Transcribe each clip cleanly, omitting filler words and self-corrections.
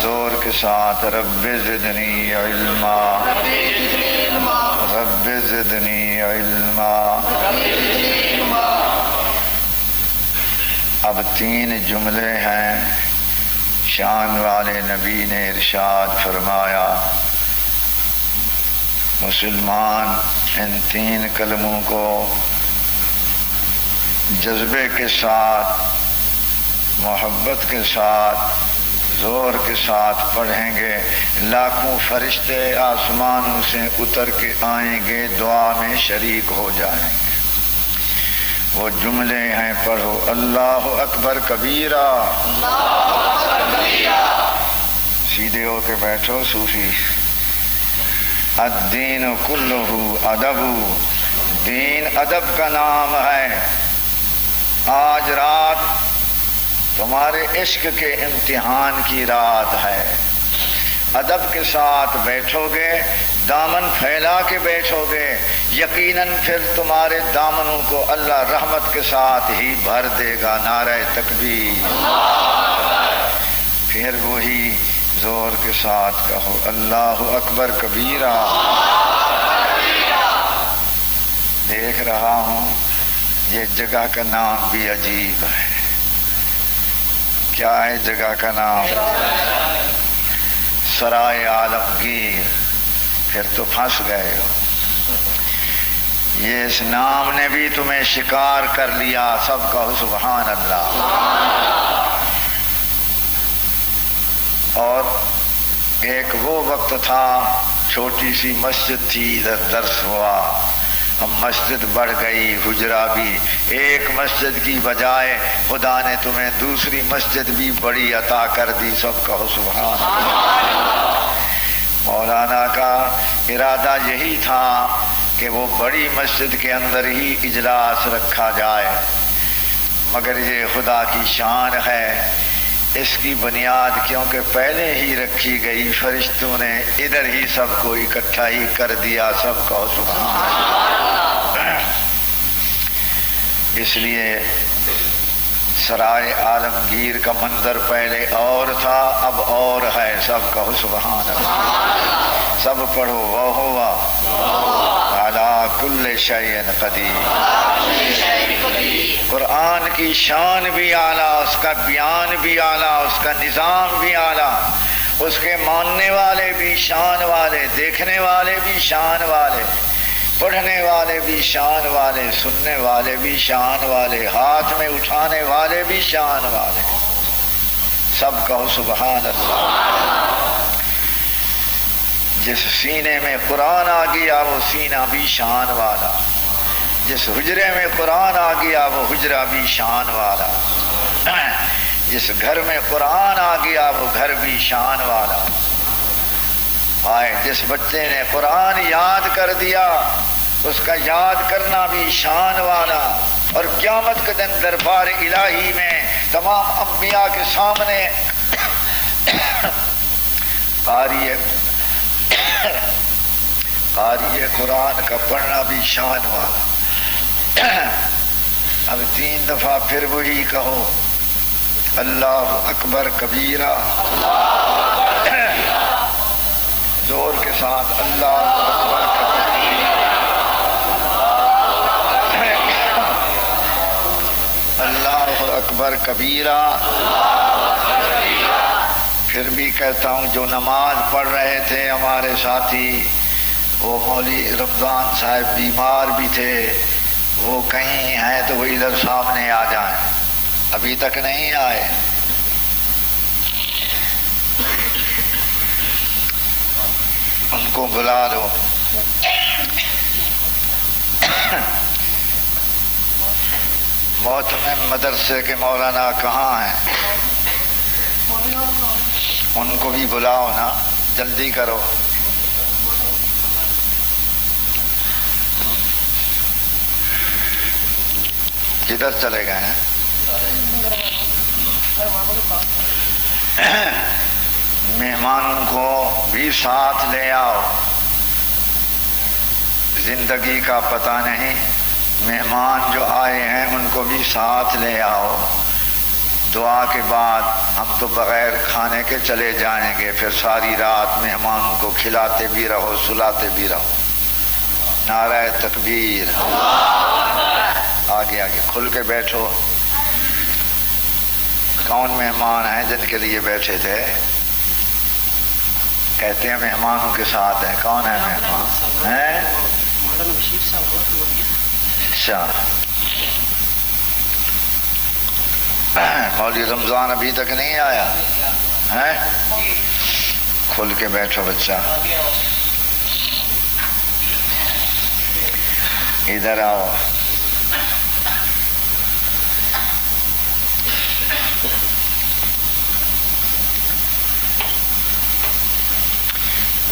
زور کے ساتھ رب زدنی علما، رب زدنی علما۔ اب 3 جملے ہیں، شان والے نبی نے ارشاد فرمایا مسلمان ان 3 کلموں کو جذبے کے ساتھ، محبت کے ساتھ، زور کے ساتھ پڑھیں گے، لاکھوں فرشتے آسمانوں سے اتر کے آئیں گے، دعا میں شریک ہو جائیں گے۔ وہ جملے ہیں، پڑھو اللہ اکبر کبیرہ، سیدھے ہو کے بیٹھو صوفی۔ الدین کلہ ادب، دین ادب کا نام ہے۔ آج رات تمہارے عشق کے امتحان کی رات ہے، ادب کے ساتھ بیٹھو گے، دامن پھیلا کے بیٹھو گے، یقیناً پھر تمہارے دامنوں کو اللہ رحمت کے ساتھ ہی بھر دے گا۔ نعرہ تکبیر۔ پھر وہی زور کے ساتھ کہو اللہ اکبر کبیرہ۔ دیکھ رہا ہوں یہ جگہ کا نام بھی عجیب ہے۔ کیا ہے جگہ کا نام؟ سرائے عالمگیر۔ پھر تو پھنس گئے ہو، یہ اس نام نے بھی تمہیں شکار کر لیا۔ سب کہو سبحان اللہ۔ اور ایک وہ وقت تھا، چھوٹی سی مسجد تھی، ادھر درس ہوا، اب مسجد بڑھ گئی، حجرہ بھی۔ ایک مسجد کی بجائے خدا نے تمہیں دوسری مسجد بھی بڑی عطا کر دی۔ سب کہو سبحان اللہ۔ مولانا کا ارادہ یہی تھا کہ وہ بڑی مسجد کے اندر ہی اجلاس رکھا جائے، مگر یہ خدا کی شان ہے، اس کی بنیاد کیونکہ پہلے ہی رکھی گئی، فرشتوں نے ادھر ہی سب کو اکٹھا ہی کر دیا۔ سب کہو سبحان اللہ۔ اس لیے سرائے عالمگیر کا منظر پہلے اور تھا، اب اور ہے۔ سب کہو سبحان اللہ۔ سب پڑھو وَهُوَ عَلَىٰ كُلِّ شَيْءٍ قَدِيرٌ۔ قرآن کی شان بھی اعلیٰ، اس کا بیان بھی اعلیٰ، اس کا نظام بھی اعلیٰ، اس کے ماننے والے بھی شان والے، دیکھنے والے بھی شان والے، پڑھنے والے بھی شان والے، سننے والے بھی شان والے، ہاتھ میں اٹھانے والے بھی شان والے۔ سب کہو سبحان اللہ۔ جس سینے میں قرآن آ گیا وہ سینہ بھی شان والا، جس حجرے میں قرآن آ گیا وہ حجرہ بھی شان والا، جس گھر میں قرآن آ گیا وہ گھر بھی شان والا۔ آئے جس بچے نے قرآن یاد کر دیا اس کا یاد کرنا بھی شان والا، اور قیامت کے دن دربار الہی میں تمام انبیاء کے سامنے قاری قرآن کا پڑھنا بھی شان والا۔ اب 3 دفعہ پھر وہی کہو اللہ اکبر کبیرہ، زور کے ساتھ اللہ اکبر کبیرہ، اللہ اکبر کبیرہ۔ پھر بھی کہتا ہوں جو نماز پڑھ رہے تھے ہمارے ساتھی، وہ مولوی رمضان صاحب بیمار بھی تھے، وہ کہیں ہیں تو وہ ادھر سامنے آ جائیں، ابھی تک نہیں آئے۔ ان کو بلا لو۔ محتمم مدرسے کے مولانا کہاں ہیں؟ ان کو بھی بلاؤ نا، جلدی کرو۔ کدھر چلے گئے ہیں؟ مہمانوں کو بھی ساتھ لے آؤ، زندگی کا پتہ نہیں، مہمان جو آئے ہیں ان کو بھی ساتھ لے آؤ۔ دعا کے بعد ہم تو بغیر کھانے کے چلے جائیں گے، پھر ساری رات مہمانوں کو کھلاتے بھی رہو سلاتے بھی رہو۔ نعرہ تکبیر، آگے آگے کھل کے بیٹھو۔ کون مہمان ہیں جن کے لیے بیٹھے تھے؟ کہتے ہیں مہمانوں کے ساتھ ہیں۔ کون ہے مہمان ہیں؟ اچھا، مولوی رمضان ابھی تک نہیں آیا ہے؟ کھل کے بیٹھو بچہ، ادھر آؤ۔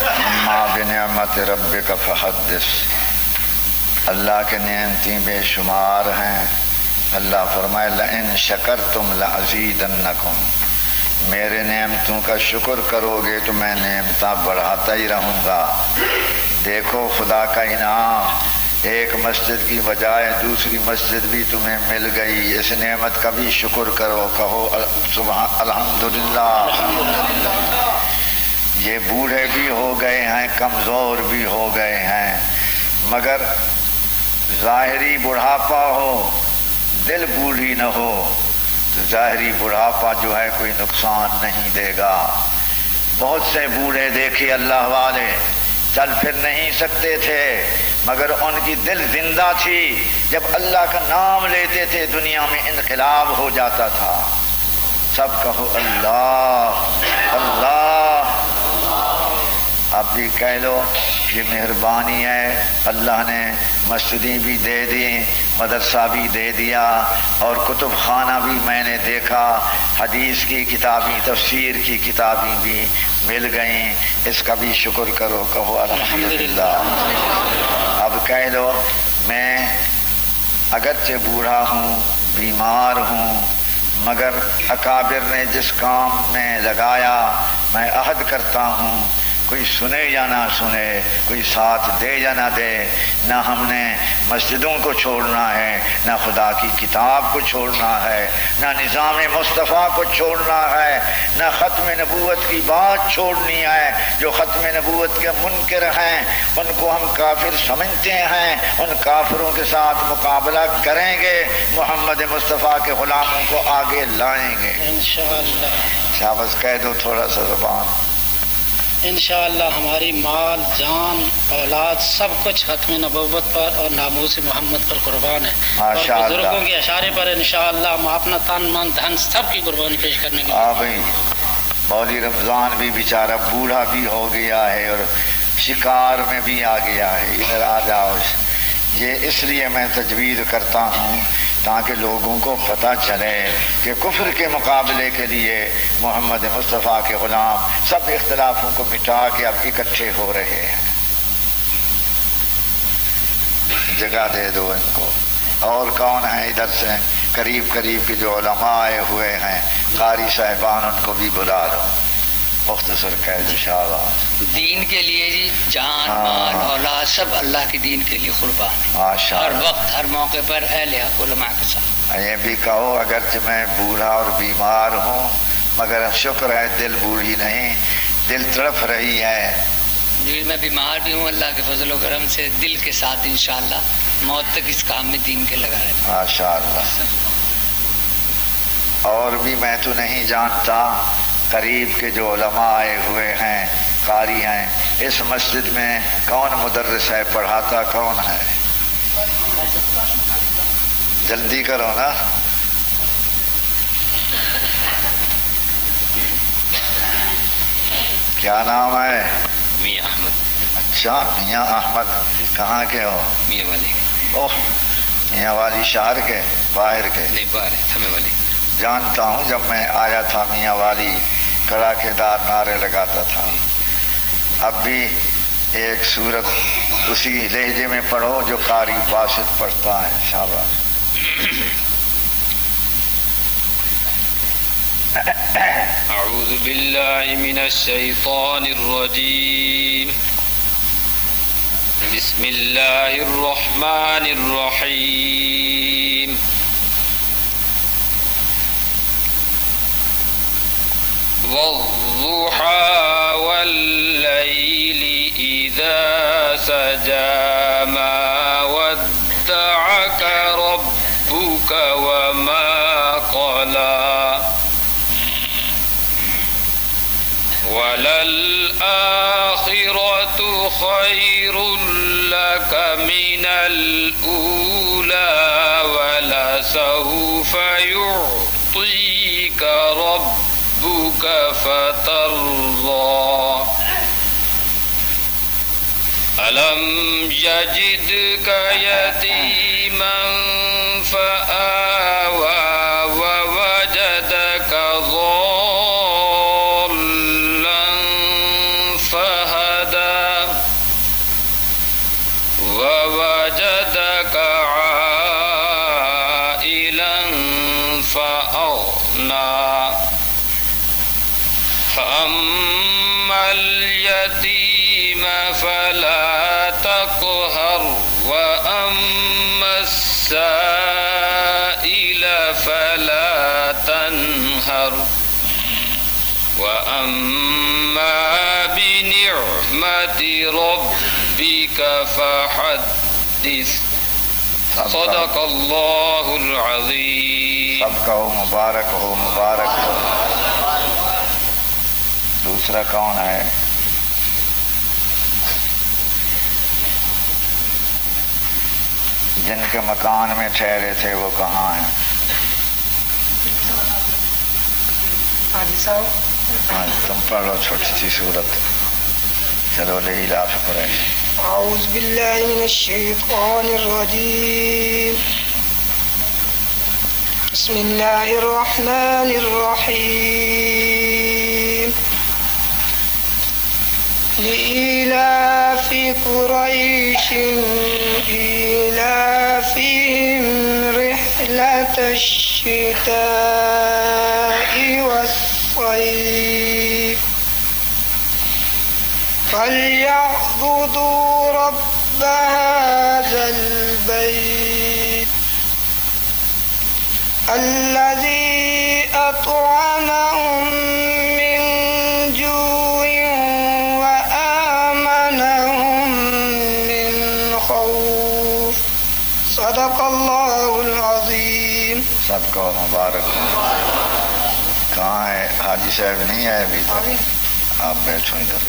اما بنعمت ربک فحدث، اللہ کے نعمتیں بے شمار ہیں۔ اللہ فرمائے لئن شکرتم لازیدنکم، میرے نعمتوں کا شکر کرو گے تو میں نعمتیں بڑھاتا ہی رہوں گا۔ دیکھو خدا کا انعام، ایک مسجد کی بجائے دوسری مسجد بھی تمہیں مل گئی، اس نعمت کا بھی شکر کرو، کہو سبحان الحمدللہ۔ یہ بوڑھے بھی ہو گئے ہیں، کمزور بھی ہو گئے ہیں، مگر ظاہری بڑھاپا ہو دل بوڑھی نہ ہو تو ظاہری بڑھاپا جو ہے کوئی نقصان نہیں دے گا۔ بہت سے بوڑھے دیکھے اللہ والے چل پھر نہیں سکتے تھے مگر ان کی دل زندہ تھی، جب اللہ کا نام لیتے تھے دنیا میں انقلاب ہو جاتا تھا۔ سب کہو اللہ اللہ۔ اب بھی کہہ لو یہ مہربانی ہے، اللہ نے مسجدیں بھی دے دی، مدرسہ بھی دے دیا، اور کتب خانہ بھی میں نے دیکھا، حدیث کی کتابیں تفسیر کی کتابیں بھی مل گئیں، اس کا بھی شکر کرو، کہو الحمدللہ۔ اب کہہ لو میں اگرچہ بوڑھا ہوں بیمار ہوں مگر اکابر نے جس کام میں لگایا میں عہد کرتا ہوں، کوئی سنے یا نہ سنے، کوئی ساتھ دے یا نہ دے، نہ ہم نے مسجدوں کو چھوڑنا ہے، نہ خدا کی کتاب کو چھوڑنا ہے، نہ نظام مصطفیٰ کو چھوڑنا ہے، نہ ختم نبوت کی بات چھوڑنی ہے۔ جو ختم نبوت کے منکر ہیں ان کو ہم کافر سمجھتے ہیں، ان کافروں کے ساتھ مقابلہ کریں گے، محمد مصطفیٰ کے غلاموں کو آگے لائیں گے انشاءاللہ۔ شاباش، کہہ دو تھوڑا سا زبان۔ انشاءاللہ ہماری مال جان اولاد سب کچھ ختم نبوت پر اور ناموس محمد پر قربان ہے، اور بزرگوں کے اشارے پر انشاءاللہ ہم اپنا تن من دھن سب کی قربانی پیش کرنے کے بھائی مولوی رمضان بھی بیچارہ بوڑھا بھی ہو گیا ہے اور شکار میں بھی آ گیا ہے، ادھر آ جاؤ۔ یہ اس لیے میں تجویز کرتا ہوں تاکہ لوگوں کو پتہ چلے کہ کفر کے مقابلے کے لیے محمد مصطفیٰ کے غلام سب اختلافوں کو مٹا کے اب اکٹھے ہو رہے ہیں۔ جگہ دے دو ان کو۔ اور کون ہیں ادھر سے قریب کے جو علماء آئے ہوئے ہیں، قاری صاحبان، ان کو بھی بلا لو، مختصر قید شاباش۔ دین کے لیے جی جان مال اولاد سب اللہ کے دین کے لیے قربان، ہر وقت ہر موقع پر اہل حق علماء کے ساتھ۔ یہ بھی کہو اگرچہ میں بوڑھا اور بیمار ہوں مگر شکر ہے دل بوڑھی نہیں، دل تڑپ رہی ہے۔ جی میں بیمار بھی ہوں، اللہ کے فضل و کرم سے دل کے ساتھ انشاءاللہ موت تک اس کام میں دین کے لگا رہے ہیں ماشاءاللہ۔ اور بھی میں تو نہیں جانتا، قریب کے جو علماء آئے ہوئے ہیں قاری ہیں، اس مسجد میں کون مدرس ہے، پڑھاتا کون ہے؟ جلدی کرو نا۔ کیا نام ہے؟ میاں احمد۔ اچھا میاں احمد، کہاں کے ہو؟ میاں والی۔ اوہ، میاں والی شہر کے باہر کے؟ نہیں باہر ہے، تھمے والی۔ جانتا ہوں، جب میں آیا تھا میاں والی کڑاکے دار نعرے لگاتا تھا۔ اب بھی ایک سورت اسی لہجے میں پڑھو جو قاری باسط پڑھتا ہے، شاباش۔ اعوذ باللہ من الشیطان الرجیم، بسم اللہ الرحمن الرحیم۔ والضحى والليل إذا سجى ما ودعك ربك وما قلى وللآخرة خير لك من الأولى ولسوف يعطيك ربك فترضى ألم يجدك يتيما فآوى ووجدك ضالا فهدى ووجدك عائلا فأغنى فأما اليتيم فلا تقهر وأما السائل فلا تنهر وأما بنعمة ربك فحدث صدق اللہ العظیم. سب کا ہو مبارک ہو، مبارک ہو. دوسرا کون ہے؟ جن کے مکان میں ٹھہرے تھے وہ کہاں ہیں؟ ہاں تم پڑھ لو چھوٹی سی صورت. چلو لإلاف قریش. أعوذ بالله من الشيطان الرجيم. بسم الله الرحمن الرحيم. لإلاف قريش إيلافهم رحلة الشتاء والصيف فليعبدوا رب هذا البيت الذي أطعمهم من جوع وآمنهم من خوف. صدق الله العظيم. سب کو مبارک ہو. کہاں ہے؟ حاجی صاحب نہیں ہے ابھی تک. آپ بیٹھو ادھر،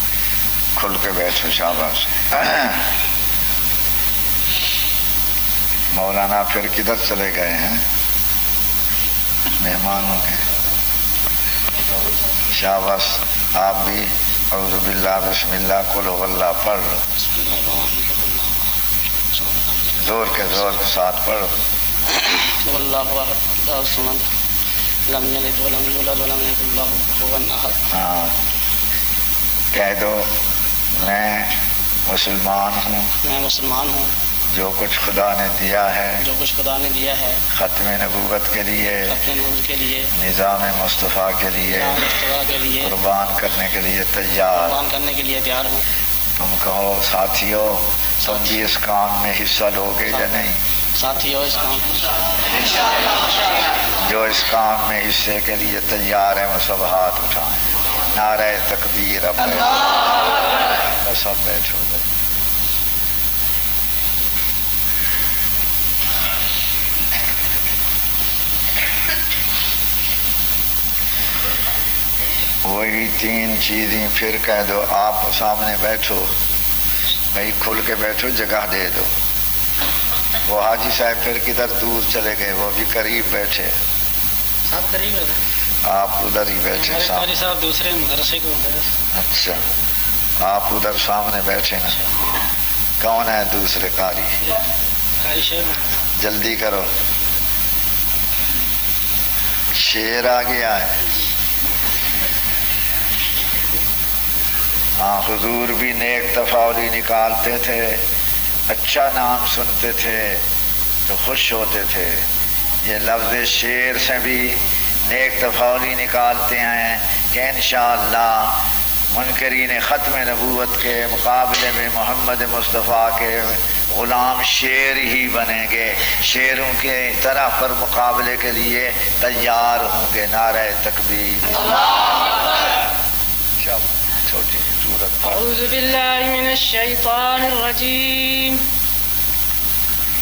کھل کے بیٹھو. شاباش. مولانا پھر کدھر چلے گئے ہیں مہمانوں کے؟ شاباش. آپ بھی اعوذ باللہ بسم اللہ قل هو اللہ پڑھ لو. زور کے ساتھ پڑھو. ہاں کہہ دو میں مسلمان ہوں. میں مسلمان ہوں. جو کچھ خدا نے دیا ہے، جو کچھ خدا نے دیا ہے، ختم نبوت کے لیے، ختم نبوت کے لیے، نظام مصطفیٰ کے لیے، مصطفیٰ کے لیے، قربان کرنے کے لیے تیار. قربان کرنے کے لیے تیار ہوں. تم کہو ساتھیو تم بھی اس کام میں حصہ لوگے یا نہیں؟ ساتھیو اس کام جو اس کام میں حصے کے لیے تیار ہیں وہ سب ہاتھ اٹھائیں. نعرہ تکبیر. اب سب بیٹھو. وہی تین چیزیں پھر کہہ دو. آپ سامنے بیٹھو بھائی، کھل کے بیٹھو، جگہ دے دو. وہ حاجی صاحب پھر کدھر دور چلے گئے، وہ بھی قریب بیٹھے. سب قریب ہے. آپ ادھر ہی بیٹھے ہمارے صاحب دوسرے مدرسے کو. اچھا آپ ادھر سامنے بیٹھے نا. کون ہے دوسرے قاری؟ جلدی کرو، شیر آ گیا ہے. ہاں حضور بھی نیک تفاعلی نکالتے تھے، اچھا نام سنتے تھے تو خوش ہوتے تھے. یہ لفظ شیر سے بھی نیک تفاعلی نکالتے ہیں کہ انشاءاللہ منکرین ختم نبوت کے مقابلے میں محمد مصطفیٰ کے غلام شیر ہی بنیں گے، شیروں کے طرح پر مقابلے کے لیے تیار ہوں گے. نعرہ تکبیر. چھوٹی سی سورت پڑھ. اعوذ باللہ من الشیطان الرجیم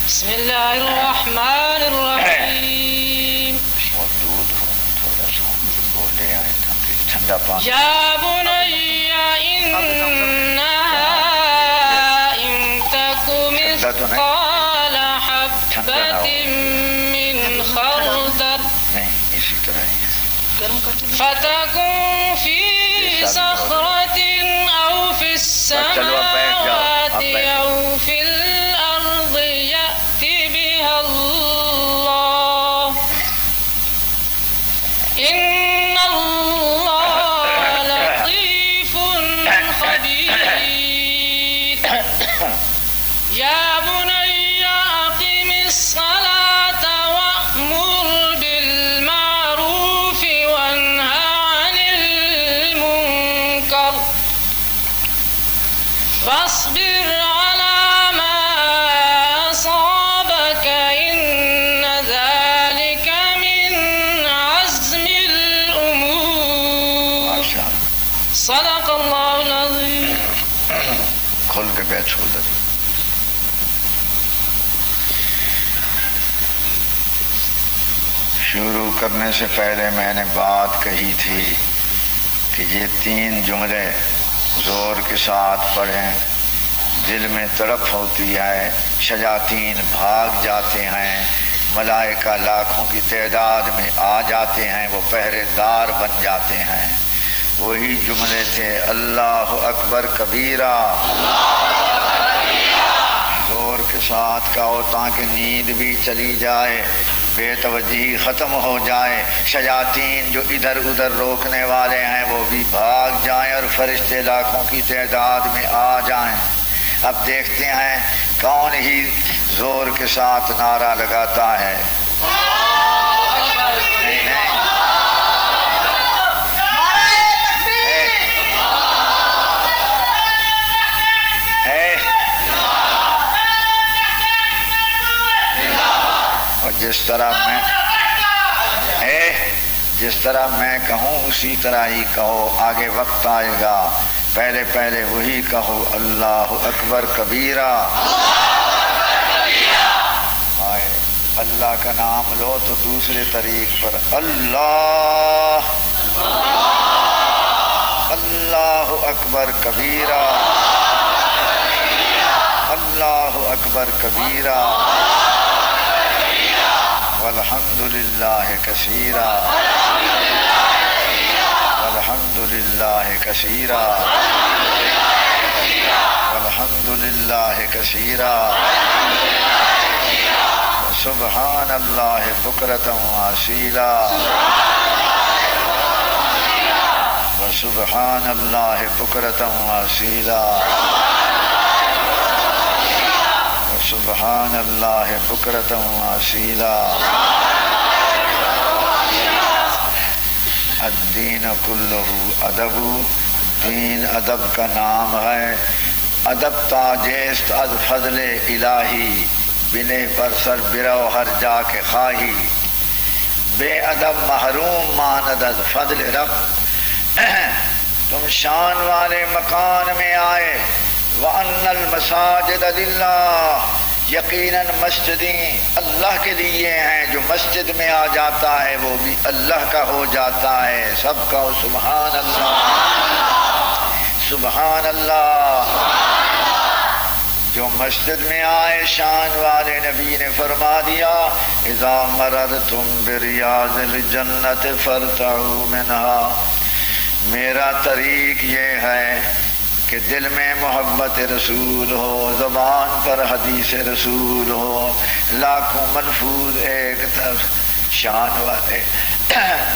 بسم اللہ الرحمن الرحیم. دودھ تھوڑا سا وہ لے آئے تاکہ ٹھنڈا پانی. یا بنی انہا ان تک مثقال حبۃ من خردل نہیں اسی طرح ہی فتكن في صخرة أو في السماوات أو في الأرض يأت بها الله إن الله لطيف خبير. يا بني أقم الصلاة وأمر بالمعروف وانهى عن المنكر واصبر على ما أصابك إن ذلك من عزم الأمور. صدق الله العظيم. کھول کے بیٹھو ادھر. شروع کرنے سے پہلے میں نے بات کہی تھی کہ یہ 3 جملے زور کے ساتھ پڑھیں دل میں تڑپ ہوتی ہے. شیاطین بھاگ جاتے ہیں، ملائکہ لاکھوں کی تعداد میں آ جاتے ہیں، وہ پہرے دار بن جاتے ہیں. وہی جملے تھے اللہ اکبر کبیرہ. زور کے ساتھ کہو تاکہ نیند بھی چلی جائے، بے توجہی ختم ہو جائے، شیاطین جو ادھر ادھر روکنے والے ہیں وہ بھی بھاگ جائیں اور فرشتے لاکھوں کی تعداد میں آ جائیں. اب دیکھتے ہیں کون ہی زور کے ساتھ نعرہ لگاتا ہے. نہیں نہیں جس طرح میں کہوں اسی طرح ہی کہو. آگے وقت آئے گا پہلے پہلے وہی کہو اللہ اکبر کبیرہ. آئے اللہ کا نام لو تو دوسرے طریق پر اللہ اللہ اکبر کبیرہ اللہ اکبر کبیرہ والحمد للہ کثیرا والحمد للہ کثیرا والحمد للہ کثیرا سبحان اللہ بکرۃ واسیلا وسبحان اللہ بکرۃ واسیلا سبحان اللہ بکرۃ واسیلا. الدین کلہ ادب. دین ادب کا نام ہے. ادب تاجست از فضل الہی بنے پر سر برو ہر جا کے خواہی. بے ادب محروم ماند از فضل رب. تم شان والے مکان میں آئے. وَأَنَّ الْمَسَاجِدَ لِلَّهِ. یقیناً مسجدیں اللہ کے لیے ہیں. جو مسجد میں آ جاتا ہے وہ بھی اللہ کا ہو جاتا ہے. سب کہو سبحان اللہ سبحان اللہ. جو مسجد میں آئے شان والے نبی نے فرما دیا اذا مررتم بریاض الجنت فارتعوا منها. میرا طریق یہ ہے کہ دل میں محبت رسول ہو، زبان پر حدیث رسول ہو، لاکھوں ملفوظ ایک طرف شان والے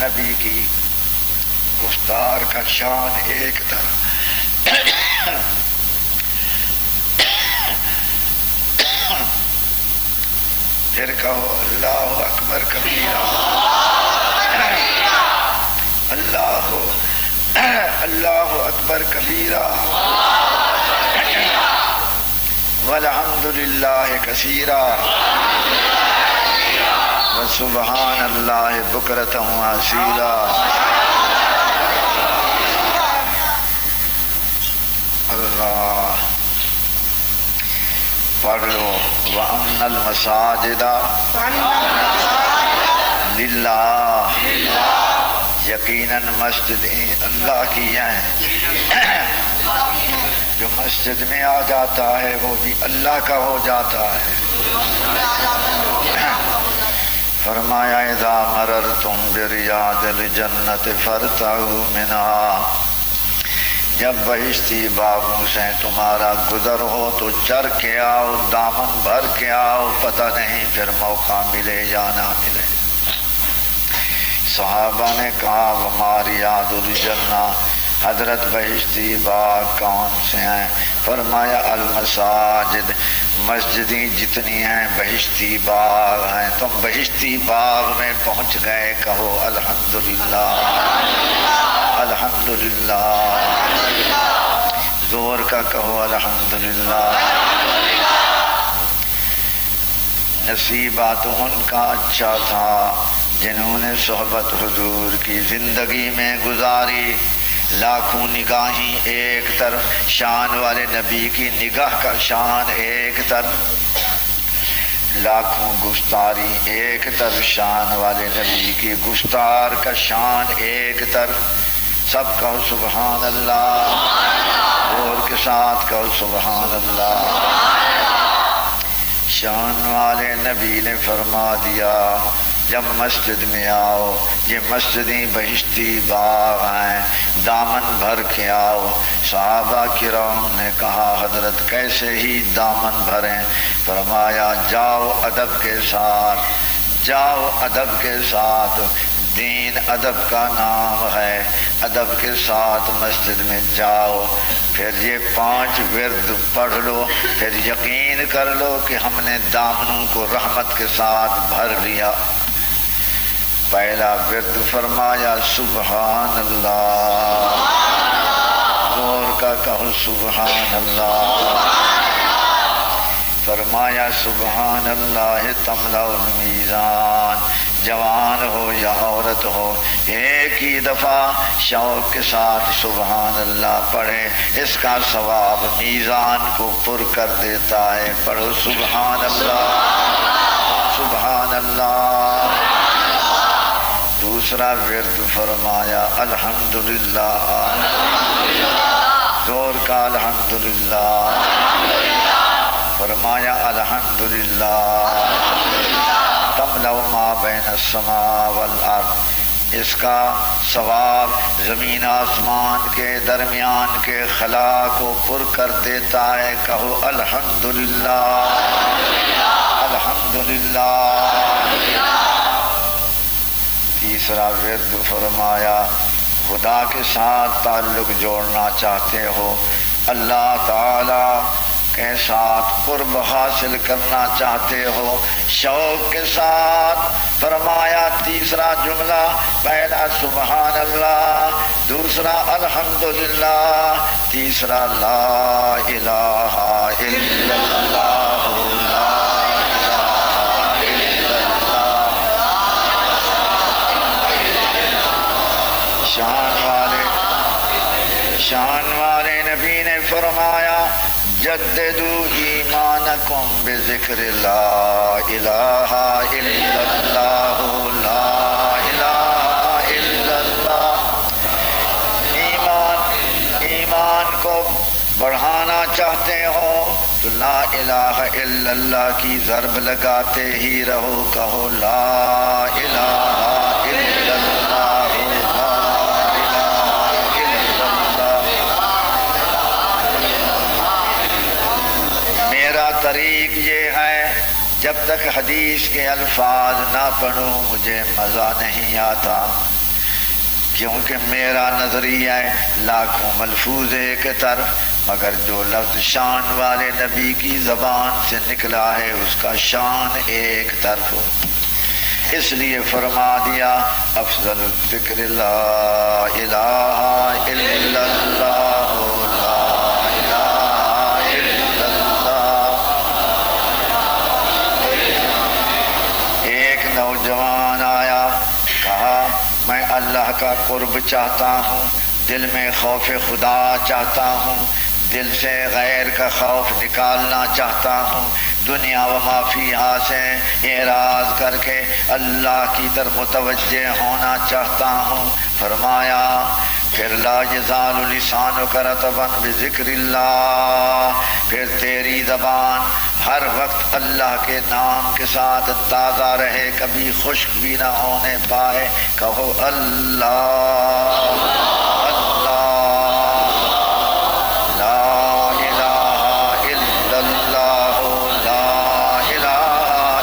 نبی کی گفتار کا شان ایک طرف. پھر کہو اللہ اکبر کبیرہ اللہ اکبر کبیرہ والحمد للہ کثیرا وسبحان اللہ بکرۃ واسیلا. پڑھ لو وَأَنَّ الْمَسَاجِدَ لِلَّهِ، یقیناً مسجدیں اللہ کی ہیں، جو مسجد میں آ جاتا ہے وہ بھی اللہ کا ہو جاتا ہے۔ فرمایا اذا مررتم بریاض الجنت فارتعوا منها، جب بہشتی باغوں سے تمہارا گزر ہو تو چر کے آؤ، دامن بھر کے آؤ، پتہ نہیں پھر موقع ملے یا نہ ملے۔ صحابہ نے کہا وما ریاض الجنہ، حضرت بہشتی باغ کون سے ہیں؟ فرمایا المساجد، مسجدیں جتنی ہیں بہشتی باغ ہیں۔ تم بہشتی باغ میں پہنچ گئے، کہو الحمدللہ الحمدللہ، زور کا کہو الحمدللہ۔ نصیبہ تو ان کا اچھا تھا جنہوں نے صحبت حضور کی زندگی میں گزاری۔ لاکھوں نگاہیں ایک طرف، شان والے نبی کی نگاہ کا شان ایک طرف، لاکھوں گفتاری ایک طرف، شان والے نبی کی گفتار کا شان ایک طرف۔ سب کہو سبحان اللہ، اور کے ساتھ کہو سبحان اللہ۔ شان والے نبی نے فرما دیا جب مسجد میں آؤ، یہ مسجدیں بہشتی باغ ہیں، دامن بھر کے آؤ۔ صحابہ کرام نے کہا حضرت کیسے ہی دامن بھریں؟ فرمایا جاؤ ادب کے ساتھ، جاؤ ادب کے ساتھ، دین ادب کا نام ہے، ادب کے ساتھ مسجد میں جاؤ، پھر یہ 5 ورد پڑھ لو، پھر یقین کر لو کہ ہم نے دامنوں کو رحمت کے ساتھ بھر لیا۔ پہلا ورد فرمایا سبحان اللہ، زور کا کہو سبحان اللہ۔ فرمایا سبحان اللہ تملا المیزان، جوان ہو یا عورت ہو ایک ہی دفعہ شوق کے ساتھ سبحان اللہ پڑھے، اس کا ثواب میزان کو پر کر دیتا ہے۔ پڑھو سبحان اللہ سبحان اللہ۔ دوسرا ورد فرمایا الحمدللہ، زور کا الحمدللہ۔ فرمایا الحمدللہ تملأ ما بین السماء والارض، اس کا ثواب زمین آسمان کے درمیان کے خلا کو پر کر دیتا ہے۔ کہو الحمدللہ الحمدللہ۔ تیسرا ورد فرمایا خدا کے ساتھ تعلق جوڑنا چاہتے ہو، اللہ تعالی کے ساتھ قرب حاصل کرنا چاہتے ہو شوق کے ساتھ، فرمایا تیسرا جملہ پہلا سبحان اللہ، دوسرا الحمدللہ، تیسرا لا الہ الا اللہ، شان والے نبی نے فرمایا جددوا ایمانکم بذکر لا الہ الا اللہ، لا الہ الا اللہ۔ ایمان کو بڑھانا چاہتے ہو تو لا الہ الا اللہ کی ضرب لگاتے ہی رہو، کہو لا الہ الا اللہ۔ طریق یہ ہے جب تک حدیث کے الفاظ نہ پڑھوں مجھے مزہ نہیں آتا، کیونکہ میرا نظریہ ہے لاکھوں ملفوظ ایک طرف، مگر جو لفظ شان والے نبی کی زبان سے نکلا ہے اس کا شان ایک طرف، اس لیے فرما دیا افضل الذکر لا الہ الا اللہ، نوجوان آیا کہا میں اللہ کا قرب چاہتا ہوں، دل میں خوف خدا چاہتا ہوں، دل سے غیر کا خوف نکالنا چاہتا ہوں، دنیا و ما فیہا سے اعراض کر کے اللہ کی طرف متوجہ ہونا چاہتا ہوں۔ فرمایا پھر لا یزال لسانک رطبا بذکر اللہ، پھر تیری زبان ہر وقت اللہ کے نام کے ساتھ تازہ رہے، کبھی خشک بھی نہ ہونے پائے۔ کہو اللہ اللہ، لا الہ الا اللہ، لا الہ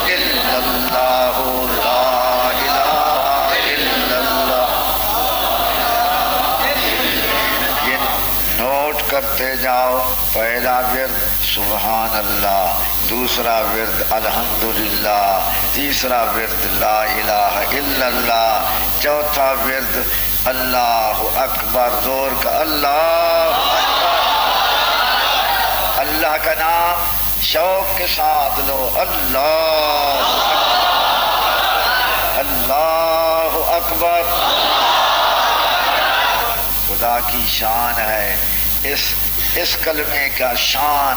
الا اللہ، لا الہ الا اللہ۔ یہ نوٹ کرتے جاؤ، پہلا ورد سبحان اللہ، دوسرا ورد الحمدللہ، تیسرا ورد لا الہ الا اللہ، چوتھا ورد اللہ اکبر، زور کا اللہ اکبر۔ اللہ کا نام شوق کے ساتھ لو، اللہ اکبر، اللہ اکبر۔ خدا کی شان ہے، اس کلمے کا شان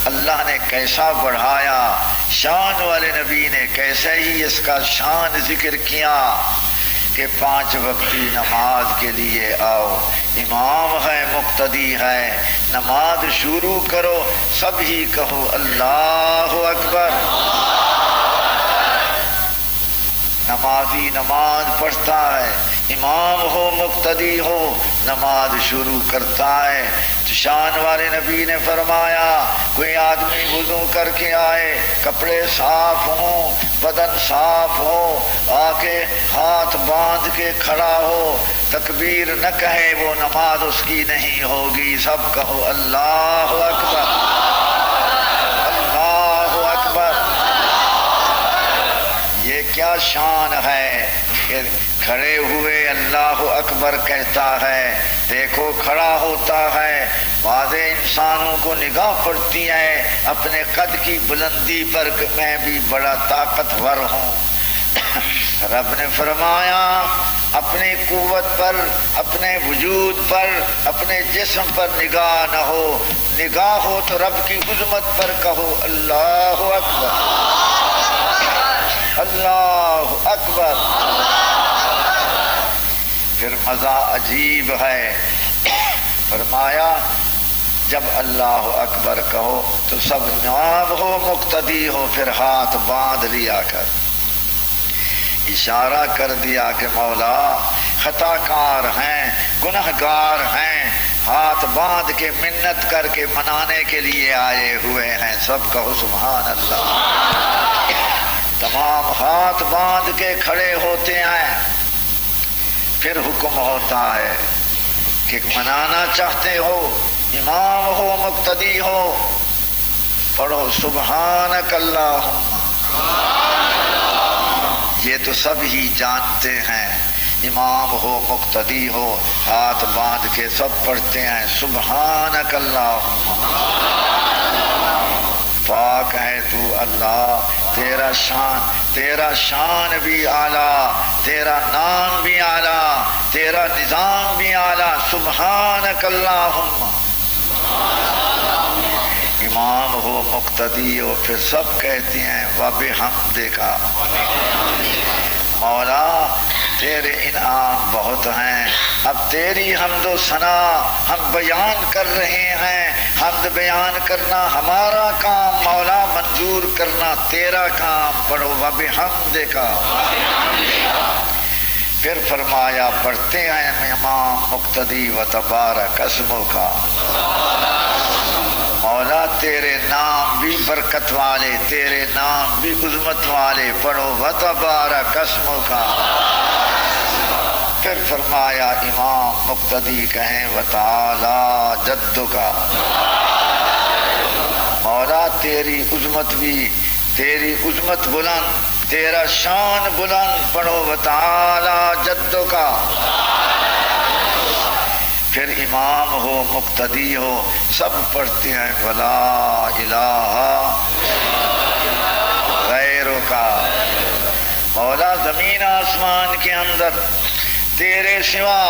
اللہ نے کیسا بڑھایا، شان والے نبی نے کیسے ہی اس کا شان ذکر کیا کہ 5 وقتی نماز کے لیے آؤ، امام ہے مقتدی ہے، نماز شروع کرو، سب ہی کہو اللہ اکبر۔ نمازی نماز پڑھتا ہے، امام ہو مقتدی ہو، نماز شروع کرتا ہے۔ تو شان والے نبی نے فرمایا کوئی آدمی وضو کر کے آئے، کپڑے صاف ہوں، بدن صاف ہو، آ کے ہاتھ باندھ کے کھڑا ہو، تکبیر نہ کہے، وہ نماز اس کی نہیں ہوگی۔ سب کہو اللہ اکبر، اللہ اکبر۔ یہ کیا شان ہے کہ کھڑے ہوئے اللہ اکبر کہتا ہے، دیکھو کھڑا ہوتا ہے۔ بعض انسانوں کو نگاہ پڑتی ہے اپنے قد کی بلندی پر کہ میں بھی بڑا طاقتور ہوں۔ رب نے فرمایا اپنی قوت پر، اپنے وجود پر، اپنے جسم پر نگاہ نہ ہو، نگاہ ہو تو رب کی عظمت پر کہو اللہ اکبر، اللہ اکبر۔ پھر مزہ عجیب ہے، فرمایا جب اللہ اکبر کہو تو سب امام ہو مقتدی ہو، پھر ہاتھ باندھ لیا کر، اشارہ کر دیا کہ مولا خطا کار ہیں، گنہگار ہیں، ہاتھ باندھ کے منت کر کے منانے کے لیے آئے ہوئے ہیں۔ سب کہو سبحان اللہ۔ تمام ہاتھ باندھ کے کھڑے ہوتے ہیں، پھر حکم ہوتا ہے کہ منانا چاہتے ہو، امام ہو مقتدی ہو، پڑھو سبحانک اللہم۔ یہ تو سب ہی جانتے ہیں، امام ہو مقتدی ہو، ہاتھ باندھ کے سب پڑھتے ہیں سبحانک اللہم۔ پاک ہے تو اللہ، تیرا شان بھی اعلیٰ، تیرا نام بھی اعلیٰ، تیرا نظام بھی اعلیٰ، سبحانک اللہم۔ امام ہو مقتدی ہو، پھر سب کہتے ہیں وبحمدک۔ مولا تیرے انعام بہت ہیں، اب تیری حمد و ثنا ہم بیان کر رہے ہیں۔ حمد بیان کرنا ہمارا کام، مولا منظور کرنا تیرا کام۔ پڑھو وبحمدک۔ پھر فرمایا پڑھتے ہیں امام مقتدی وتبارک اسمک۔ مولا تیرے نام بھی برکت والے، تیرے نام بھی عظمت والے، پڑھو وتبارک اسمک۔ پھر فرمایا امام مقتدی کہیں وتعالی جدک۔ مولا تیری عظمت بھی، تیری عظمت بلند، تیرا شان بلند، پڑھو وتعالی جدک۔ پھر امام ہو مقتدی ہو، سب پڑھتے ہیں ولا الہ غیرک۔ مولا زمین آسمان کے اندر تیرے سوا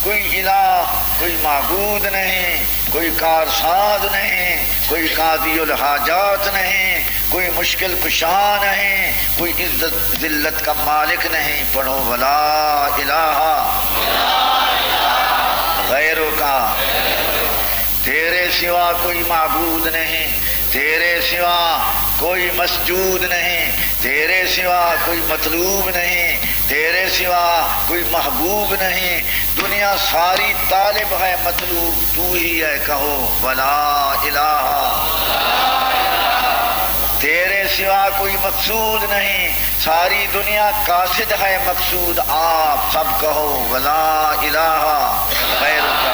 کوئی الہ، کوئی معبود نہیں، کوئی کارساز نہیں، کوئی قاضی الحاجات نہیں، کوئی مشکل کشا نہیں، کوئی عزت ذلت کا مالک نہیں. پڑھو ولا الہ غیروں کا، تیرے سوا کوئی معبود نہیں، تیرے سوا کوئی مسجود نہیں، تیرے سوا کوئی مطلوب نہیں، تیرے سوا کوئی محبوب نہیں. دنیا ساری طالب ہے، مطلوب تو ہی ہے. کہو ولا الہ. تیرے سوا کوئی مقصود نہیں، ساری دنیا قاصد ہے، مقصود آپ. سب کہو ولا الہ غیرک.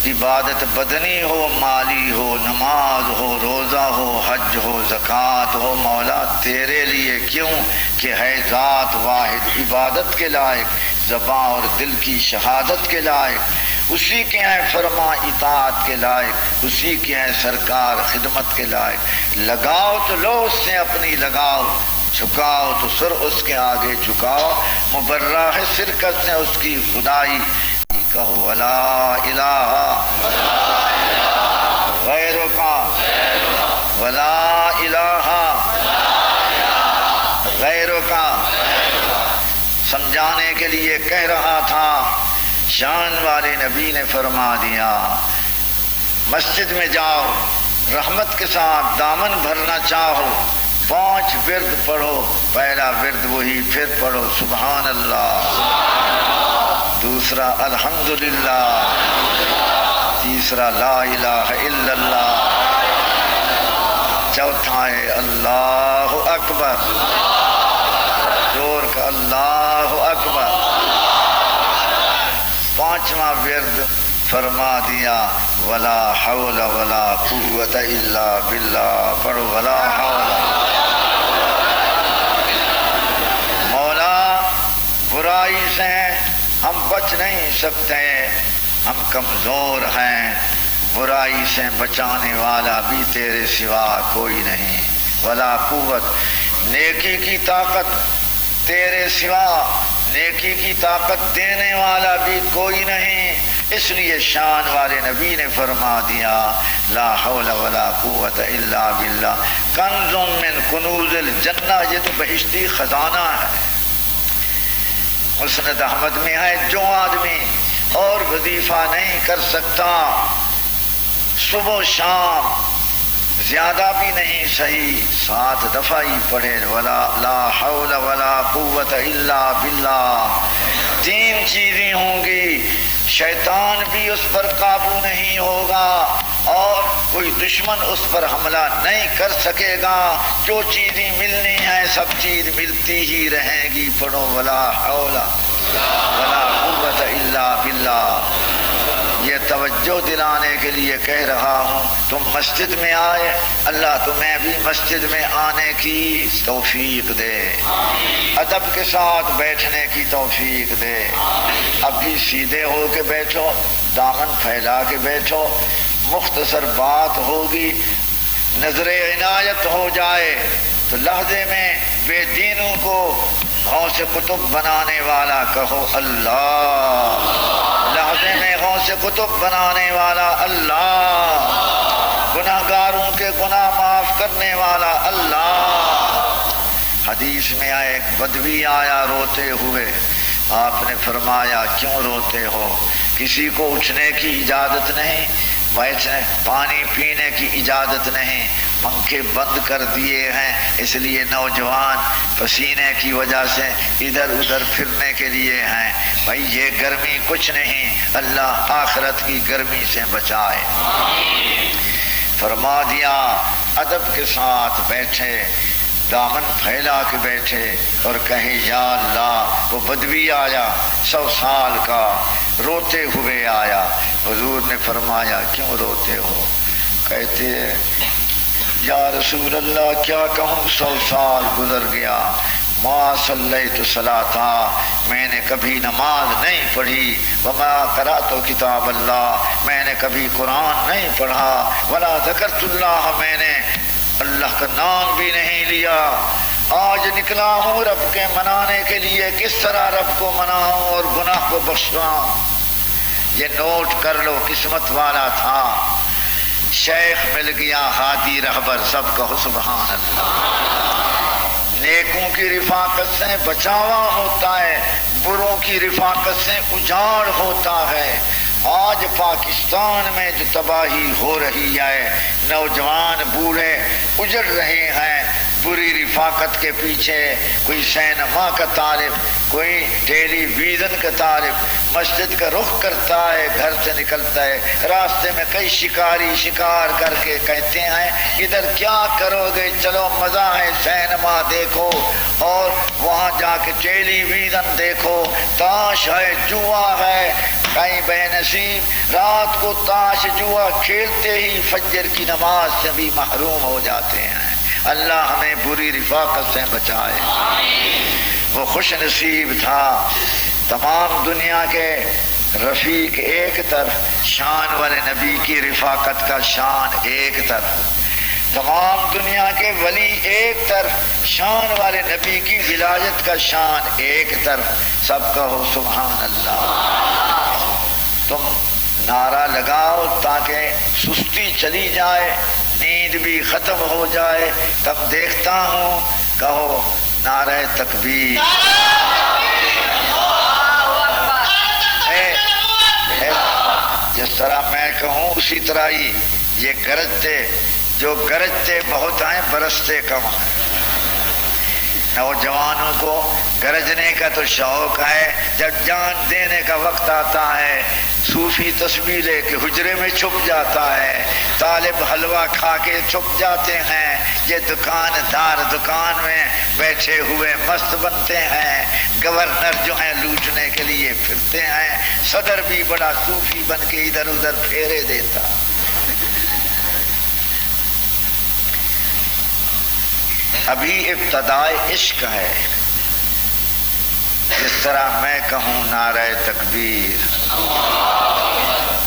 عبادت بدنی ہو، مالی ہو، نماز ہو، روزہ ہو، حج ہو، زکوٰۃ ہو، مولا تیرے لیے کیوں کہ ہے ذات واحد عبادت کے لائق، زبان اور دل کی شہادت کے لائق، اسی کے ہیں فرما اطاعت کے لائق، اسی کے ہیں سرکار خدمت کے لائق. لگاؤ تو لو اس سے اپنی لگاؤ، جھکاؤ تو سر اس کے آگے جھکاؤ. مبرہ ہے شرکت سے اس کی خدائی. کہو ولا الہ غیرک ولا الہ غیرک. سمجھانے کے لیے کہہ رہا تھا، شان والے نبی نے فرما دیا مسجد میں جاؤ، رحمت کے ساتھ دامن بھرنا چاہو، 5 ورد پڑھو. پہلا ورد وہی، پھر پڑھو سبحان اللہ، دوسرا الحمدللہ، تیسرا لا الہ الا اللہ، چوتھا ہے اللہ اکبر، زور کا اللہ اکبر. 5واں ورد فرما دیا ولا حول ولا قوت الا باللہ. پڑھو ولا حول. مولا برائی سے ہم بچ نہیں سکتے، ہم کمزور ہیں، برائی سے بچانے والا بھی تیرے سوا کوئی نہیں. ولا قوت، نیکی کی طاقت تیرے سوا، نیکی کی طاقت دینے والا بھی کوئی نہیں. اس لیے شان والے نبی نے فرما دیا لا حول ولا قوت الا باللہ. کنز من کنوز الجنہ، یہ تو بہشتی خزانہ ہے. مسند احمد میں ہے جو آدمی اور وظیفہ نہیں کر سکتا، صبح و شام زیادہ بھی نہیں صحیح 7 دفعہ ہی پڑھے ولا لا حول ولا قوت الا باللہ. 3 چیزیں ہوں گی، شیطان بھی اس پر قابو نہیں ہوگا اور کوئی دشمن اس پر حملہ نہیں کر سکے گا. جو چیزیں ملنی ہیں سب چیز ملتی ہی رہیں گی. پڑھو ولا حول ولا قوت الا باللہ. یہ توجہ دلانے کے لیے کہہ رہا ہوں. تم مسجد میں آئے، اللہ تمہیں بھی مسجد میں آنے کی توفیق دے، ادب کے ساتھ بیٹھنے کی توفیق دے. اب بھی سیدھے ہو کے بیٹھو، دامن پھیلا کے بیٹھو. مختصر بات ہوگی، نظر عنایت ہو جائے تو لحظے میں بے دینوں کو غوث قطب بنانے والا کہو اللہ. لحظے میں غوث قطب بنانے والا اللہ، گناہ گاروں کے گناہ معاف کرنے والا اللہ. حدیث میں ایک بدوی آیا روتے ہوئے، آپ نے فرمایا کیوں روتے ہو؟ کسی کو اٹھنے کی اجازت نہیں، بیٹھنے پانی پینے کی اجازت نہیں، پنکھے بند کر دیے ہیں، اس لیے نوجوان پسینے کی وجہ سے ادھر ادھر پھرنے کے لیے ہیں. بھائی یہ گرمی کچھ نہیں، اللہ آخرت کی گرمی سے بچائے. فرما دیا ادب کے ساتھ بیٹھے، دامن پھیلا کے بیٹھے اور کہے یا اللہ. وہ بدوی آیا 100 سال کا، روتے ہوئے آیا. حضور نے فرمایا کیوں روتے ہو؟ کہتے یا رسول اللہ کیا کہوں، 100 سال گزر گیا، ما صلیت صلاۃ، میں نے کبھی نماز نہیں پڑھی، وما قرأت کتاب اللہ، میں نے کبھی قرآن نہیں پڑھا، ولا ذکرت اللہ، میں نے اللہ کا نام بھی نہیں لیا. آج نکلا ہوں رب کے منانے کے لیے، کس طرح رب کو مناؤں اور گناہ کو بخشواؤں. یہ نوٹ کر لو، قسمت والا تھا. شیخ مل گیا ہادی رہبر، سب کہو سبحان اللہ۔ نیکوں کی رفاقت سے بچاوا ہوتا ہے، بروں کی رفاقت سے اجاڑ ہوتا ہے۔ آج پاکستان میں جو تباہی ہو رہی ہے، نوجوان بوڑھے اجڑ رہے ہیں بری رفاقت کے پیچھے، کوئی سینما کا طالب، کوئی ٹیلی ویژن کا طالب مسجد کا رخ کرتا ہے، گھر سے نکلتا ہے، راستے میں کئی شکاری شکار کر کے کہتے ہیں ادھر کیا کرو گے، چلو مزہ ہے سینما دیکھو، اور وہاں جا کے ٹیلی ویژن دیکھو، تاش ہے، جوا ہے۔ کئی بے نصیب رات کو تاش جوا کھیلتے ہی فجر کی نماز سے بھی محروم ہو جاتے ہیں۔ اللہ ہمیں بری رفاقت سے بچائے۔ وہ خوش نصیب تھا، تمام دنیا کے رفیق ایک طرف، شان والے نبی کی رفاقت کا شان ایک طرف، تمام دنیا کے ولی ایک طرف، شان والے نبی کی ولایت کا شان ایک طرف، سب کہو سبحان اللہ۔ تم نعرہ لگاؤ تاکہ سستی چلی جائے، نیند بھی ختم ہو جائے، تب دیکھتا ہوں، کہو نعرہ تکبیر۔ جس طرح میں کہوں اسی طرح ہی یہ گرجتے، جو گرجتے بہت ہیں برستے کم ہیں۔ نوجوانوں کو گرجنے کا تو شوق ہے، جب جان دینے کا وقت آتا ہے صوفی تسبیح لے کے حجرے میں چھپ جاتا ہے، طالب حلوہ کھا کے چھپ جاتے ہیں، یہ دکاندار دکان میں بیٹھے ہوئے مست بنتے ہیں، گورنر جو ہیں لوٹنے کے لیے پھرتے ہیں، صدر بھی بڑا صوفی بن کے ادھر ادھر پھیرے دیتا۔ ابھی ابتدائے عشق ہے، جس طرح میں کہوں نعرہ تکبیر،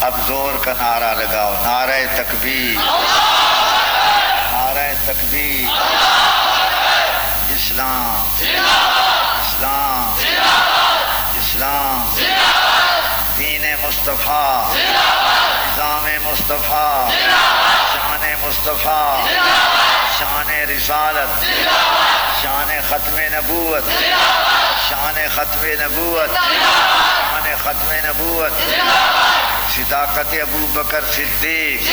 اب زور کا نعرہ لگاؤ، نعرہ تکبیر، نعرہ تکبیر، اسلام، اسلام، اسلام، دین مصطفیٰ، نظام مصطفیٰ، شان مصطفیٰ، شان رسالت، شان ختم نبوت، شان ختم نبوت، شان ختم نبوت، صداقت ابو بکر صدیق،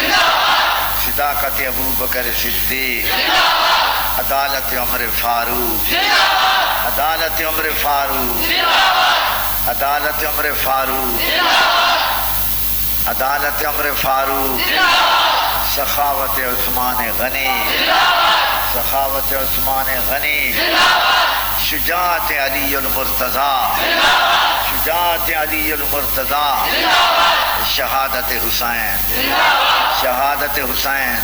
صداقت ابو بکر صدیق، عدالت عمر فاروق، عدالت عمر فاروق، عدالت عمر فاروق، عدالت عمر فاروق، سخاوت عثمان غنی، سخاوت عثمان غنی، شجاعت علی المرتضی، شجاعت علی المرتضی، شہادت حسین، شہادت حسین،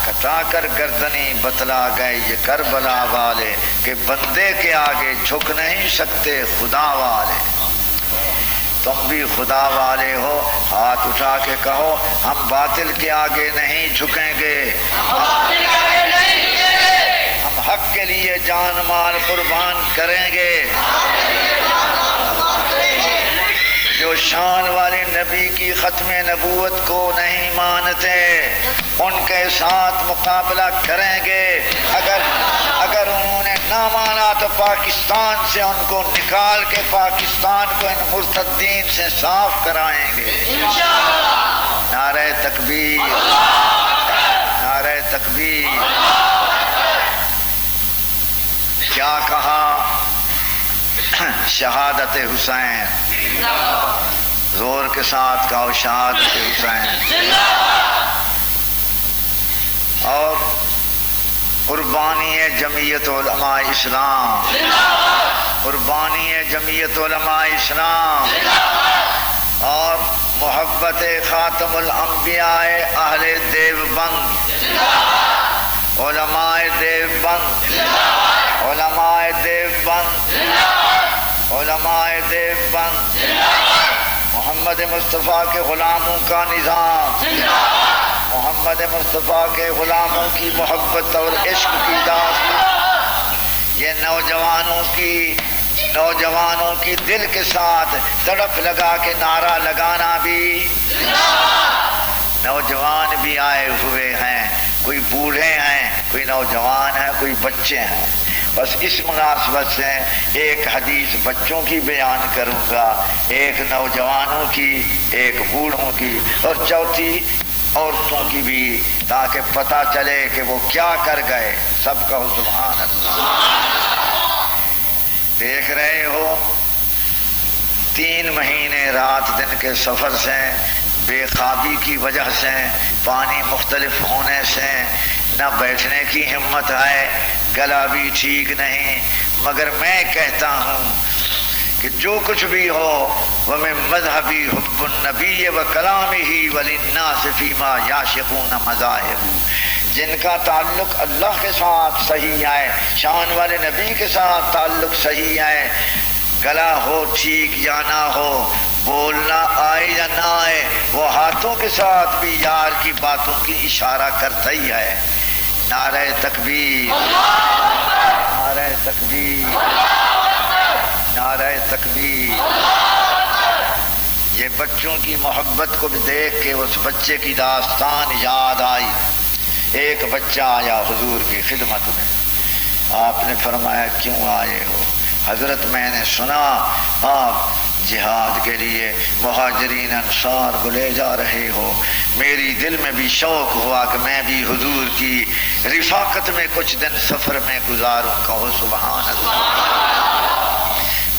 کٹا کر گردنی بتلا گئے یہ کربلا والے کہ بندے کے آگے جھک نہیں سکتے خدا والے۔ تم بھی خدا والے ہو، ہاتھ اٹھا کے کہو ہم باطل کے آگے نہیں جھکیں گے، ہم حق کے لیے جان مال قربان کریں گے۔ جو شان والے نبی کی ختم نبوت کو نہیں مانتے ان کے ساتھ مقابلہ کریں گے، اگر انہوں نے نہ مانا تو پاکستان سے ان کو نکال کے پاکستان کو ان مرتدین سے صاف کرائیں گے۔ نعرہ تکبیر، نعرہ تکبیر۔ کیا کہا؟ شہادت حسین، زور کے ساتھ کہو شہادت حسین، اور قربانی جمعیت علماء اسلام، قربانی جمعیت علماء اسلام، اور محبت خاتم الانبیاء اہل دیوبند، علماء دیوبند، علماء دیوبند، علماء دیوبند، محمد مصطفیٰ کے غلاموں کا نظام، محمد مصطفیٰ کے غلاموں کی محبت اور عشق کی داستان، یہ نوجوانوں کی دل کے ساتھ تڑپ لگا کے نعرہ لگانا بھی، نوجوان بھی آئے ہوئے ہیں، کوئی بوڑھے ہیں، کوئی نوجوان ہیں، کوئی بچے ہیں۔ بس اس مناسبت سے ایک حدیث بچوں کی بیان کروں گا، ایک نوجوانوں کی، ایک بوڑھوں کی، اور چوتھی عورتوں کی بھی، تاکہ پتہ چلے کہ وہ کیا کر گئے۔ سب کہو سبحان اللہ۔ دیکھ رہے ہو 3 مہینے رات دن کے سفر سے، بے خوابی کی وجہ سے، پانی مختلف ہونے سے نہ بیٹھنے کی ہمت ہے، گلا بھی ٹھیک نہیں، مگر میں کہتا ہوں کہ جو کچھ بھی ہو وَمِن مذہبی حب النبی وکلامہ وللناس فیما یعشقون مذاہب، جن کا تعلق اللہ کے ساتھ صحیح ہے، شان والے نبی کے ساتھ تعلق صحیح ہے، گلا ہو ٹھیک یا نہ ہو، بولنا آئے یا نہ آئے، وہ ہاتھوں کے ساتھ بھی یار کی باتوں کی اشارہ کرتا ہی ہے۔ نعرہ تکبیر، نعرہ تکبیر، نعرہ تکبیر۔ یہ بچوں کی محبت کو بھی دیکھ کے اس بچے کی داستان یاد آئی۔ ایک بچہ آیا حضور کی خدمت میں، آپ نے فرمایا کیوں آئے ہو؟ حضرت میں نے سنا آپ جہاد کے لیے مہاجرین انصار کو لے جا رہے ہو، میری دل میں بھی شوق ہوا کہ میں بھی حضور کی رفاقت میں کچھ دن سفر میں گزاروں۔ کہو سبحان اللہ۔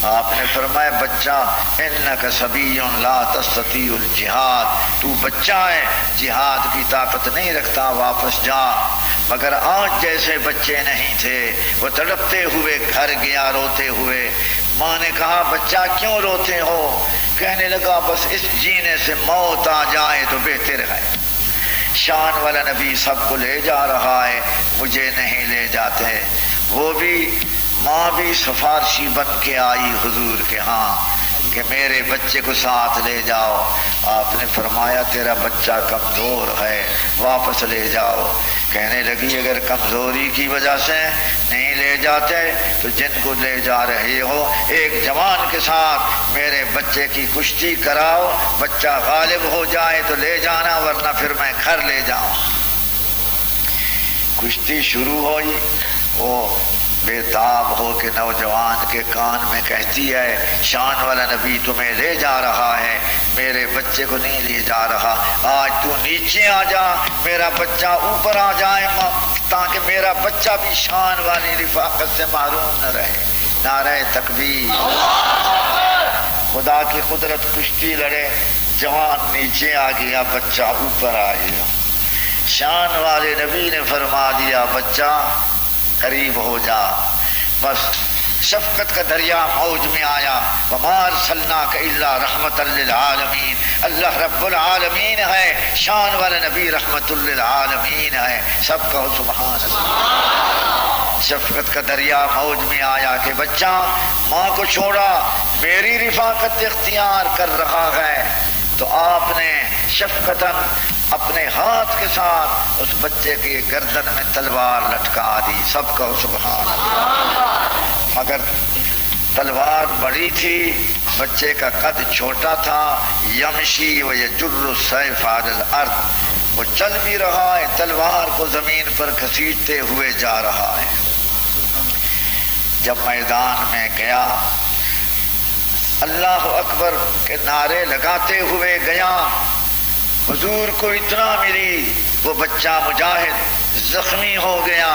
آپ نے فرمایا بچہ انک صبی لا تستطیع الجہاد، تو بچہ ہے، جہاد کی طاقت نہیں رکھتا، واپس جا۔ مگر آج جیسے بچے نہیں تھے، وہ تڑپتے ہوئے گھر گیا روتے ہوئے۔ ماں نے کہا بچہ کیوں روتے ہو؟ کہنے لگا بس اس جینے سے موت آ جائے تو بہتر ہے، شان والا نبی سب کو لے جا رہا ہے، مجھے نہیں لے جاتے۔ وہ بھی ماں بھی سفارشی بن کے آئی حضور کے ہاں کہ میرے بچے کو ساتھ لے جاؤ۔ آپ نے فرمایا تیرا بچہ کمزور ہے، واپس لے جاؤ۔ کہنے لگی اگر کمزوری کی وجہ سے نہیں لے جاتے تو جن کو لے جا رہے ہو ایک جوان کے ساتھ میرے بچے کی کشتی کراؤ، بچہ غالب ہو جائے تو لے جانا، ورنہ پھر میں گھر لے جاؤں۔ کشتی شروع ہوئی، وہ بے تاب ہو کے نوجوان کے کان میں کہتی ہے شان والا نبی تمہیں لے جا رہا ہے، میرے بچے کو نہیں لے جا رہا، آج تو نیچے آ جا، میرا بچہ اوپر آ جائے تاکہ میرا بچہ بھی شان والی رفاقت سے محروم نہ رہے۔ نعرہ تکبیر۔ خدا کی قدرت، کشتی لڑے، جوان نیچے آ گیا، بچہ اوپر آ گیا۔ شان والے نبی نے فرما دیا بچہ قریب ہو جا، بس شفقت کا دریا موج میں آیا۔ وما ارسلناک الا رحمت للعالمین، اللہ رب العالمین ہے، شان والا نبی رحمت للعالمین ہے۔ سب کہو سبحان اللہ۔ شفقت کا دریا موج میں آیا کہ بچہ ماں کو چھوڑا، میری رفاقت اختیار کر رہا ہے، تو آپ نے شفقتاً اپنے ہاتھ کے ساتھ اس بچے کی گردن میں تلوار لٹکا دی۔ سب کہو سبحان اللہ۔ مگر تلوار بڑی تھی، بچے کا قد چھوٹا تھا۔ یمشی و یجر السیف علی الارض، وہ چل بھی رہا ہے، تلوار کو زمین پر گھسیٹتے ہوئے جا رہا ہے۔ جب میدان میں گیا، اللہ اکبر کے نعرے لگاتے ہوئے گیا، حضور کو اتنا ملی، وہ بچہ مجاہد زخمی ہو گیا۔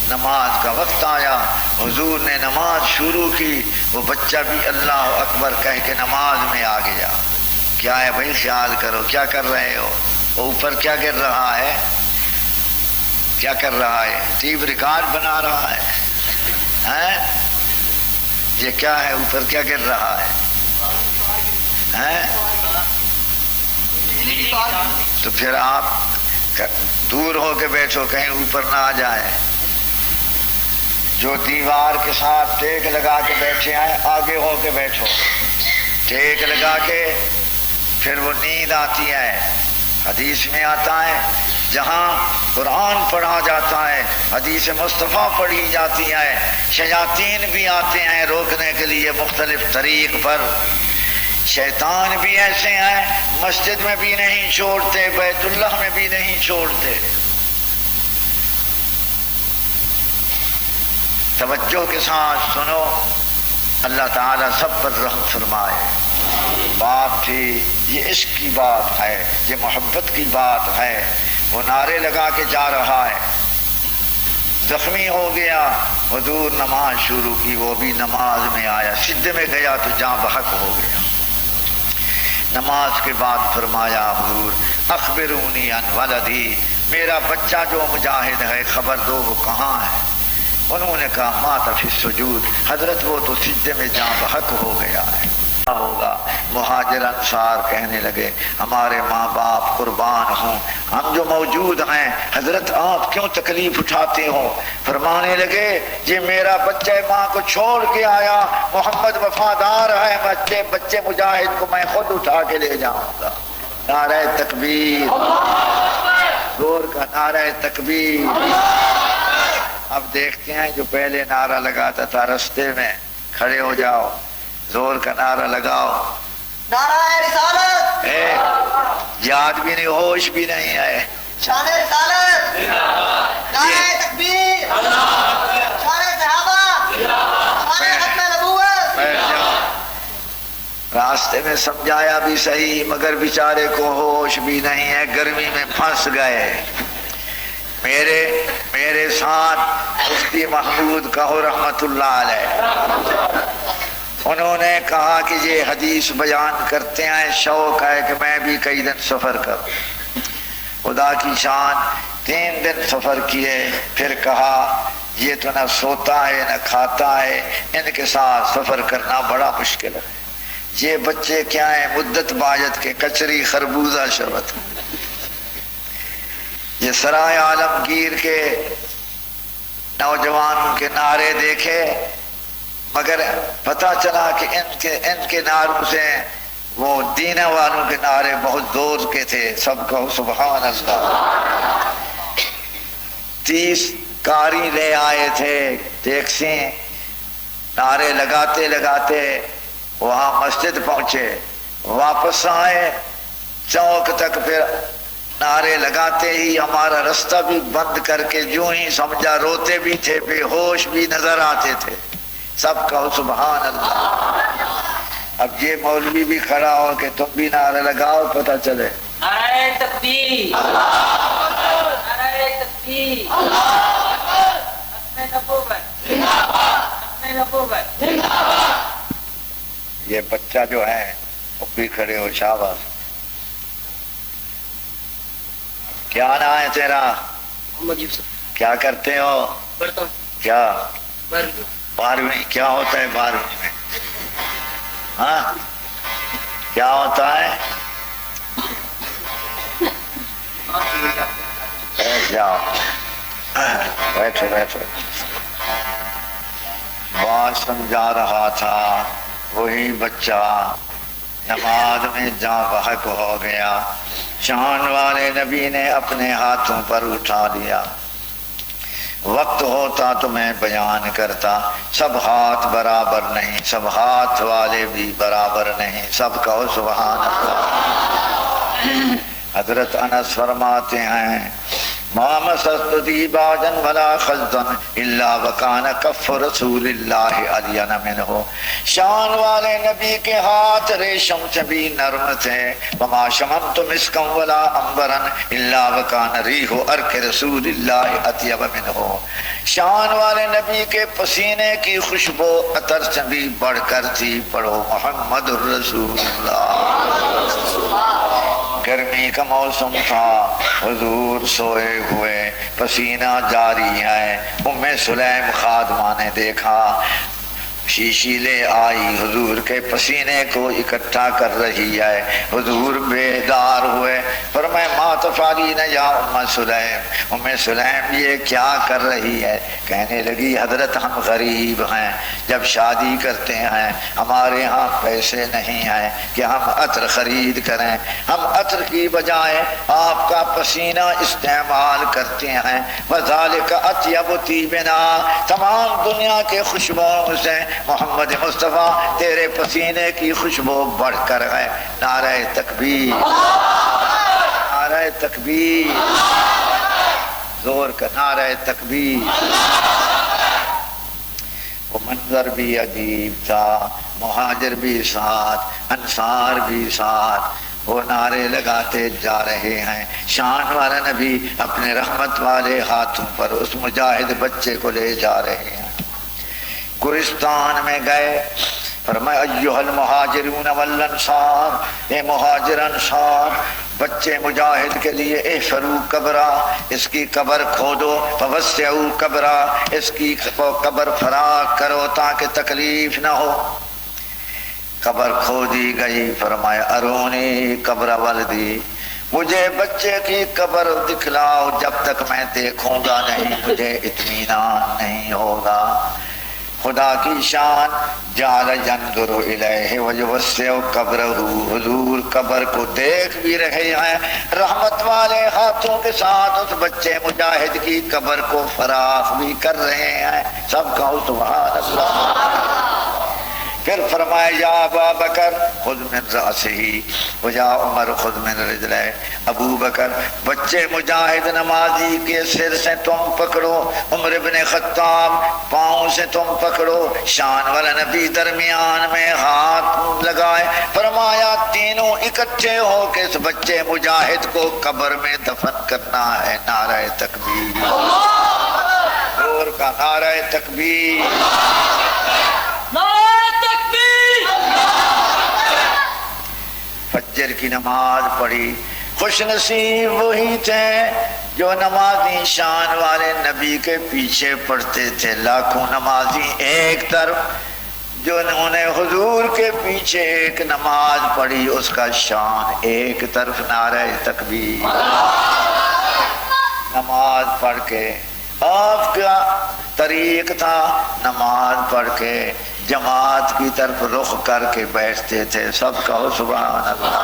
نماز کا وقت آیا، حضور نے نماز شروع کی، وہ بچہ بھی اللہ اکبر کہہ کے نماز میں آ گیا۔ کیا ہے بھائی، خیال کرو کیا کر رہے ہو؟ وہ اوپر کیا گر رہا ہے؟ کیا کر رہا ہے؟ ٹیپ ریکارڈ بنا رہا ہے؟ یہ کیا ہے؟ اوپر کیا گر رہا ہے؟ تو پھر آپ دور ہو کے بیٹھو، کہیں اوپر نہ آ جائے۔ جو دیوار کے ساتھ ٹیک لگا کے بیٹھے ہیں آگے ہو کے بیٹھو، ٹیک لگا کے پھر وہ نیند آتی ہے۔ حدیث میں آتا ہے جہاں قرآن پڑھا جاتا ہے، حدیث مصطفیٰ پڑھی جاتی ہے، شیاطین بھی آتے ہیں روکنے کے لیے مختلف طریق پر۔ شیطان بھی ایسے ہیں، مسجد میں بھی نہیں چھوڑتے، بیت اللہ میں بھی نہیں چھوڑتے۔ توجہ کے ساتھ سنو، اللہ تعالیٰ سب پر رحم فرمائے۔ بات تھی یہ عشق کی بات ہے، یہ محبت کی بات ہے۔ وہ نعرے لگا کے جا رہا ہے، زخمی ہو گیا، حضور نماز شروع کی، وہ بھی نماز میں آیا، سجدے میں گیا تو جاں بحق ہو گیا۔ نماز کے بعد فرمایا حضور اخبرونی عن ولدی، میرا بچہ جو مجاہد ہے خبر دو وہ کہاں ہے؟ انہوں نے کہا مات فی السجود، حضرت وہ تو سجدے میں جاں بحق ہو گیا ہے۔ کیا ہوگا؟ مہاجر انصار کہنے لگے ہمارے ماں باپ قربان ہوں، ہم جو موجود ہیں، حضرت آپ کیوں تکلیف اٹھاتے ہو؟ فرمانے لگے یہ میرا بچہ ماں کو چھوڑ کے آیا، محمد وفادار ہے، بچے مجاہد کو میں خود اٹھا کے لے جاؤں گا۔ نعرہ تکبیر، زور کا نعرہ تکبیر۔ اب دیکھتے ہیں جو پہلے نعرہ لگاتا تھا رستے میں، کھڑے ہو جاؤ، زور کا نعرہ لگاؤ، نعرہ رسالت، یاد بھی نہیں، ہوش بھی نہیں ہے، شان رسالت، نعرہ تکبیر، شان صحابہ، شان ختم نبوت۔ بیٹھ جاؤ۔ راستے میں سمجھایا بھی صحیح مگر بیچارے کو ہوش بھی نہیں ہے، گرمی میں پھنس گئے۔ میرے ساتھ مفتی محمود کہو رحمت اللہ علیہ، انہوں نے کہا کہ یہ حدیث بیان کرتے ہیں، شوق ہے کہ میں بھی کئی دن سفر کروں۔ خدا کی شان 3 دن سفر کیے، پھر کہا یہ تو نہ سوتا ہے نہ کھاتا ہے، ان کے ساتھ سفر کرنا بڑا مشکل ہے۔ یہ بچے کیا ہیں؟ مدت باجت کے، کچری خربوزہ شربت۔ یہ سرائے عالمگیر کے نوجوانوں کے نعرے دیکھے، مگر پتہ چلا کہ ان کے نعروں سے وہ دینہ والوں کے نعرے بہت زور کے تھے۔ سب کہو سبحان اللہ۔ 30 کاری لے آئے تھے ٹیکسی، نعرے لگاتے لگاتے وہاں مسجد پہنچے، واپس آئے چوک تک، پھر نعرے لگاتے ہی ہمارا رستہ بھی بند کر کے یوں ہی سمجھا روتے بھی تھے، بے ہوش بھی نظر آتے تھے۔ سب کہو سبحان اللہ۔ اب یہ مولوی بھی کھڑا ہو کہ تم بھی نعرہ لگاؤ، پتہ چلے۔ نعرہ تکبیر، نعرہ تکبیر، یہ بچہ جو ہے وہ بھی کھڑے ہو، شاباش۔ کیا نام ہے تیرا؟ محمد یوسف۔ کیا کرتے ہو؟ پڑھتا ہوں۔ کیا 12ویں۔ کیا ہوتا ہے 12ویں میں؟ ہاں کیا ہوتا ہے؟ بیٹھ جاؤ، بیٹھو بیٹھو۔ بات سمجھا رہا تھا، وہی بچہ نماز میں جاں بحق ہو گیا۔ شان والے نبی نے اپنے ہاتھوں پر اٹھا لیا۔ وقت ہوتا تو میں بیان کرتا، سب ہاتھ برابر نہیں، سب ہاتھ والے بھی برابر نہیں۔ سب کہو سبحان اللہ۔ حضرت انس فرماتے ہیں ما مسست دیباجا ولا خزا الا وکان کف رسول اللہ علین منہ۔ شان والے نبی کے ہاتھ ریشم سے بھی نرم تھے۔ وما شممت مسکا ولا عنبرا الا وکان ریح عرق رسول اللہ اطیب منہ۔ شان والے نبی کے پسینے کی خوشبو عطر سے بھی بڑھ کر تھی۔ پڑھو محمد الرسول اللہ۔ گرمی کا موسم تھا، حضور سوئے ہوئے، پسینہ جاری ہے۔ ام سلیم خادمہ نے دیکھا، شیشی لے آئی، حضور کے پسینے کو اکٹھا کر رہی ہے۔ حضور بیدار ہوئے، فرمائے ما تفعلین یا ام سلیم، ام سلیم یہ کیا کر رہی ہے؟ کہنے لگی حضرت ہم غریب ہیں، جب شادی کرتے ہیں ہمارے ہاں پیسے نہیں ہیں کہ ہم عطر خرید کریں، ہم عطر کی بجائے آپ کا پسینہ استعمال کرتے ہیں۔ وذالک اطیب طیبنا، تمام دنیا کے خوشبوؤں سے محمد مصطفیٰ تیرے پسینے کی خوشبو بڑھ کر ہے. نعرہ تکبیر، نعرہ تکبیر، زور کا نعرہ تکبیر. وہ منظر بھی عجیب تھا، مہاجر بھی ساتھ، انصار بھی ساتھ، وہ نعرے لگاتے جا رہے ہیں. شان والا نبی اپنے رحمت والے ہاتھوں پر اس مجاہد بچے کو لے جا رہے ہیں. گورستان میں گئے، فرمایا ایھا المہاجرون والانصار، اے مہاجر انصار، بچے مجاہد کے لیے احفروا قبرا، اس کی قبر کھودو، فوسعوا قبرا، اس کی قبر فراغ کرو تاکہ تکلیف نہ ہو. قبر کھودی گئی. فرمایا ارونی قبر ولدی، مجھے بچے کی قبر دکھلاؤ، جب تک میں دیکھوں گا نہیں مجھے اطمینان نہیں ہوگا. خدا کی شان، جعل ينظر الیہ ویوسع قبرہ، حضور قبر کو دیکھ بھی رہے ہیں، رحمت والے ہاتھوں کے ساتھ اس بچے مجاہد کی قبر کو فراخ بھی کر رہے ہیں. سب کہو سبحان اللہ. پھر فرمایا یا ابا بکر خذ من رأسہ ویا عمر خذ من رجلہ. ابو بکر بچے مجاہد نمازی کے سر سے تم پکڑو، عمر بن خطاب پاؤں سے تم پکڑو. شان والا نبی درمیان میں ہاتھ لگائے. فرمایا تینوں اکٹھے ہو کے اس بچے مجاہد کو قبر میں دفن کرنا ہے. نعرہ تکبیر، اور کا نعرہ تکبیر. فجر کی نماز پڑھی. خوش نصیب وہی تھے جو نمازی شان والے نبی کے پیچھے پڑھتے تھے. لاکھوں نمازی ایک طرف، جو انہوں نے حضور کے پیچھے ایک نماز پڑھی اس کا شان ایک طرف. نعرہ تکبیر. نماز پڑھ کے آپ کا طریق تھا، نماز پڑھ کے جماعت کی طرف رخ کر کے بیٹھتے تھے. سب کہو سبحان اللہ.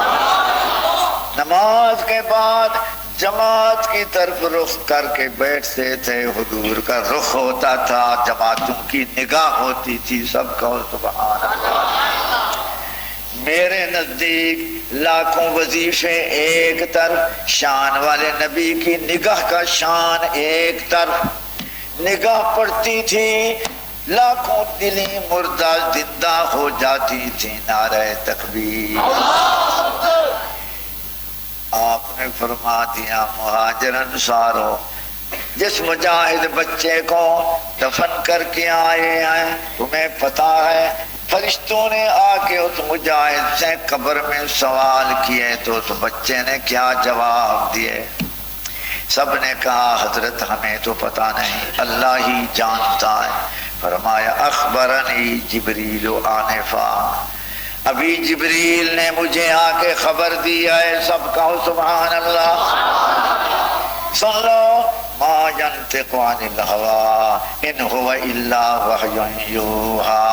نماز کے بعد جماعت کی طرف رخ کر کے بیٹھتے تھے. حضور کا رخ ہوتا تھا، جماعتوں کی نگاہ ہوتی تھی. سب کہو سبحان اللہ. میرے نزدیک لاکھوں وظیفے ایک طرف، شان والے نبی کی نگاہ کا شان ایک طرف. نگاہ پڑتی تھی، لاکھوں دلی مردہ زندہ ہو جاتی تھی. نعرہ تکبیر. آپ نے فرما دیا مہاجر انصارو، جس مجاہد بچے کو دفن کر کے آئے ہیں تمہیں پتا ہے فرشتوں نے آ کے اس مجاہد سے قبر میں سوال کیے تو اس بچے نے کیا جواب دیے؟ سب نے کہا حضرت ہمیں تو پتا نہیں، اللہ ہی جانتا ہے. فرمایا اخبرنی جبریل آنفا، ابھی جبریل نے مجھے آ کے خبر دی ہے. سب کہو سبحان اللہ. سن لو ما ينطق عن الهوى ان هو الا وحی یوحی.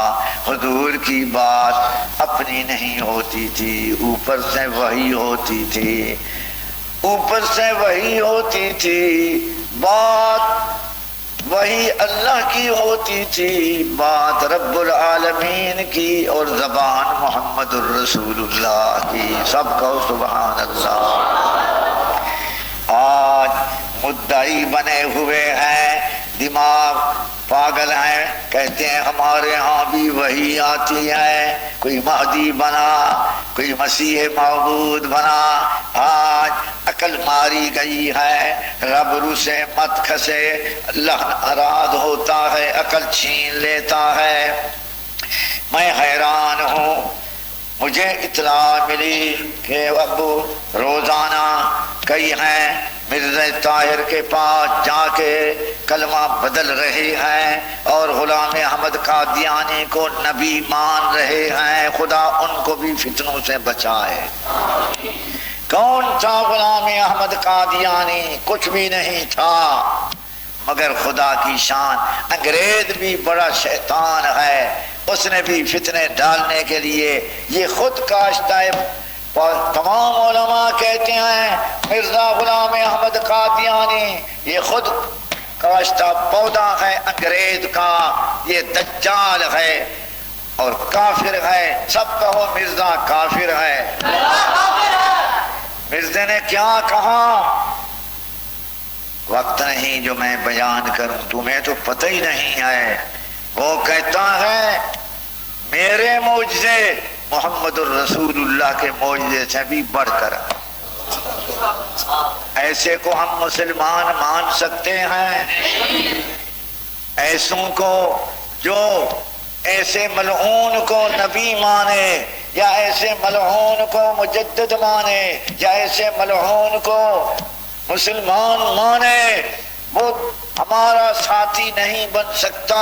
حضور کی بات اپنی نہیں ہوتی تھی، اوپر سے وحی ہوتی تھی، اوپر سے وحی ہوتی تھی. بات وحی اللہ کی ہوتی تھی، بات رب العالمین کی، اور زبان محمد الرسول اللہ کی. سب کہو سبحان اللہ. آج مدعی بنے ہوئے ہیں، دماغ پاگل ہیں، کہتے ہیں ہمارے ہاں بھی وحی آتی ہے، کوئی مہدی بنا، کوئی مسیح معبود بنا. آج عقل ماری گئی ہے. رب رو سے مت کھسے، اللہ ناراض ہوتا ہے، عقل چھین لیتا ہے. میں حیران ہوں، مجھے اطلاع ملی کہ اب روزانہ کئی ہیں مرزا طاہر کے پاس جا کے کلمہ بدل رہے ہیں اور غلام احمد قادیانی کو نبی مان رہے ہیں. خدا ان کو بھی فتنوں سے بچائے. کون تھا غلام احمد قادیانی؟ کچھ بھی نہیں تھا، مگر خدا کی شان انگریز بھی بڑا شیطان ہے، اس نے بھی فتنے ڈالنے کے لیے یہ خود کاشتہ. تمام علماء کہتے ہیں مرزا غلام احمد قادیانی یہ خود کاشتہ پودا ہے انگریز کا، یہ دجال ہے. اور کافر ہے. سب کہو مرزا کافر ہے. مرزے نے کیا کہا؟ وقت نہیں جو میں بیان کروں، تمہیں تو پتہ ہی نہیں ہے. وہ کہتا ہے میرے معجزے محمد الرسول اللہ کے معجزے سے بھی بڑھ کر. ایسے کو ہم مسلمان مان سکتے ہیں؟ ایسوں کو جو ایسے ملعون کو نبی مانے، یا ایسے ملعون کو مجدد مانے، یا ایسے ملعون کو مسلمان مانے، وہ ہمارا ساتھی نہیں بن سکتا.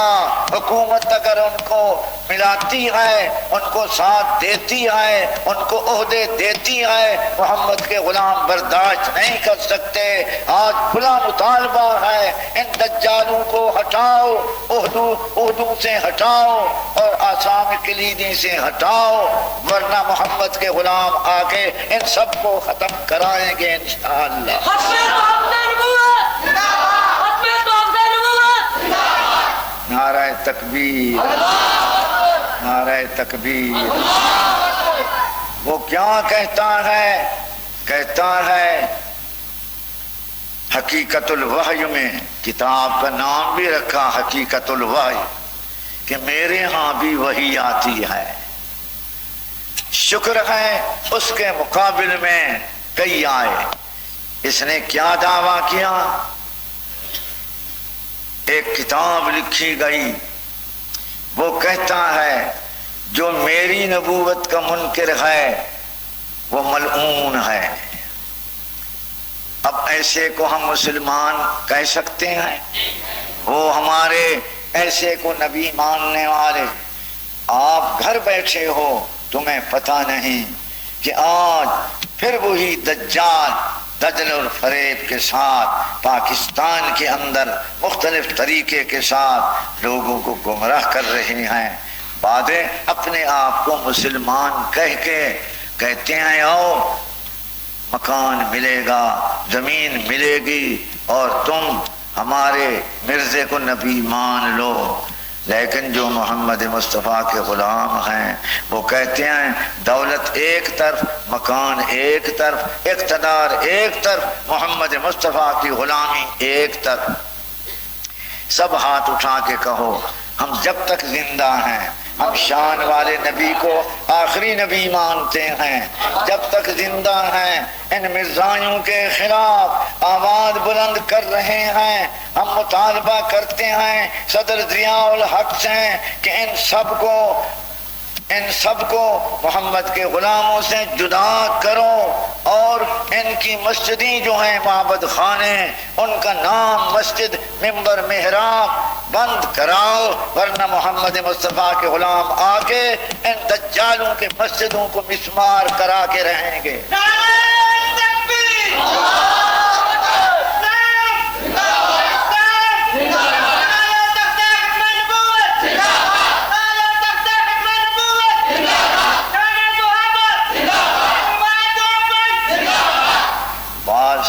حکومت اگر ان کو ملاتی ہے، ان کو ساتھ دیتی ہے، ان کو عہدے دیتی ہے، محمد کے غلام برداشت نہیں کر سکتے. آج کھلا مطالبہ ہے ان دجالوں کو ہٹاؤ، اردو سے ہٹاؤ اور آسام کلیدی سے ہٹاؤ، ورنہ محمد کے غلام آ کے ان سب کو ختم کرائیں گے انشاءاللہ. نعرہ تکبیر، نعرہ تکبیر. وہ کیا کہتا ہے؟ کہتا ہے حقیقت الوحی میں، کتاب کا نام بھی رکھا حقیقت الوحی، کہ میرے ہاں بھی وحی آتی ہے. شکر ہے اس کے مقابل میں کئی آئے. اس نے کیا دعویٰ کیا؟ ایک کتاب لکھی گئی، وہ کہتا ہے جو میری نبوت کا منکر ہے وہ ملعون ہے. اب ایسے کو ہم مسلمان کہہ سکتے ہیں؟ وہ ہمارے ایسے کو نبی ماننے والے. آپ گھر بیٹھے ہو، تمہیں پتہ نہیں کہ آج پھر وہی دجال دجل اور فریب کے ساتھ پاکستان کے اندر مختلف طریقے کے ساتھ لوگوں کو گمراہ کر رہے ہیں. بعدیں اپنے آپ کو مسلمان کہہ کے کہتے ہیں آؤ مکان ملے گا، زمین ملے گی اور تم ہمارے مرزے کو نبی مان لو. لیکن جو محمد مصطفیٰ کے غلام ہیں وہ کہتے ہیں دولت ایک طرف، مکان ایک طرف، اقتدار ایک طرف، محمد مصطفیٰ کی غلامی ایک طرف. سب ہاتھ اٹھا کے کہو ہم جب تک زندہ ہیں ہم شان والے نبی کو آخری نبی مانتے ہیں. جب تک زندہ ہیں ان مرزائیوں کے خلاف آواز بلند کر رہے ہیں. ہم مطالبہ کرتے ہیں صدر ضیاء الحق سے کہ ان سب کو محمد کے غلاموں سے جدا کرو اور ان کی مسجدیں جو ہیں معبد خانے، ان کا نام مسجد منبر محراب بند کراؤ، ورنہ محمد مصطفیٰ کے غلام آ کے ان دجالوں کے مسجدوں کو مسمار کرا کے رہیں گے.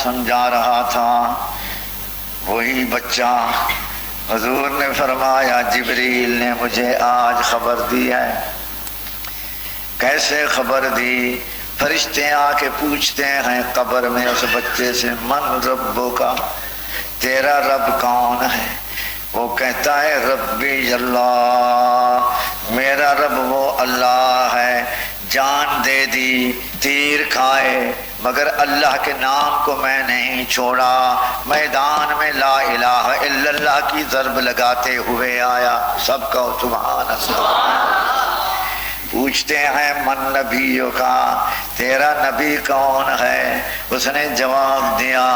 سمجھا رہا تھا وہی بچہ. حضور نے فرمایا جبریل نے مجھے آج خبر دی ہے. کیسے خبر دی؟ فرشتے آ کے پوچھتے ہیں قبر میں اس بچے سے من ربو کا، تیرا رب کون ہے؟ وہ کہتا ہے ربی اللہ، میرا رب وہ اللہ ہے جان دے دی، تیر کھائے مگر اللہ کے نام کو میں نہیں چھوڑا. میدان میں لا الہ الا اللہ کی ضرب لگاتے ہوئے آیا. سب کا سبحان اللہ. پوچھتے ہیں من نبیوں کا، تیرا نبی کون ہے؟ اس نے جواب دیا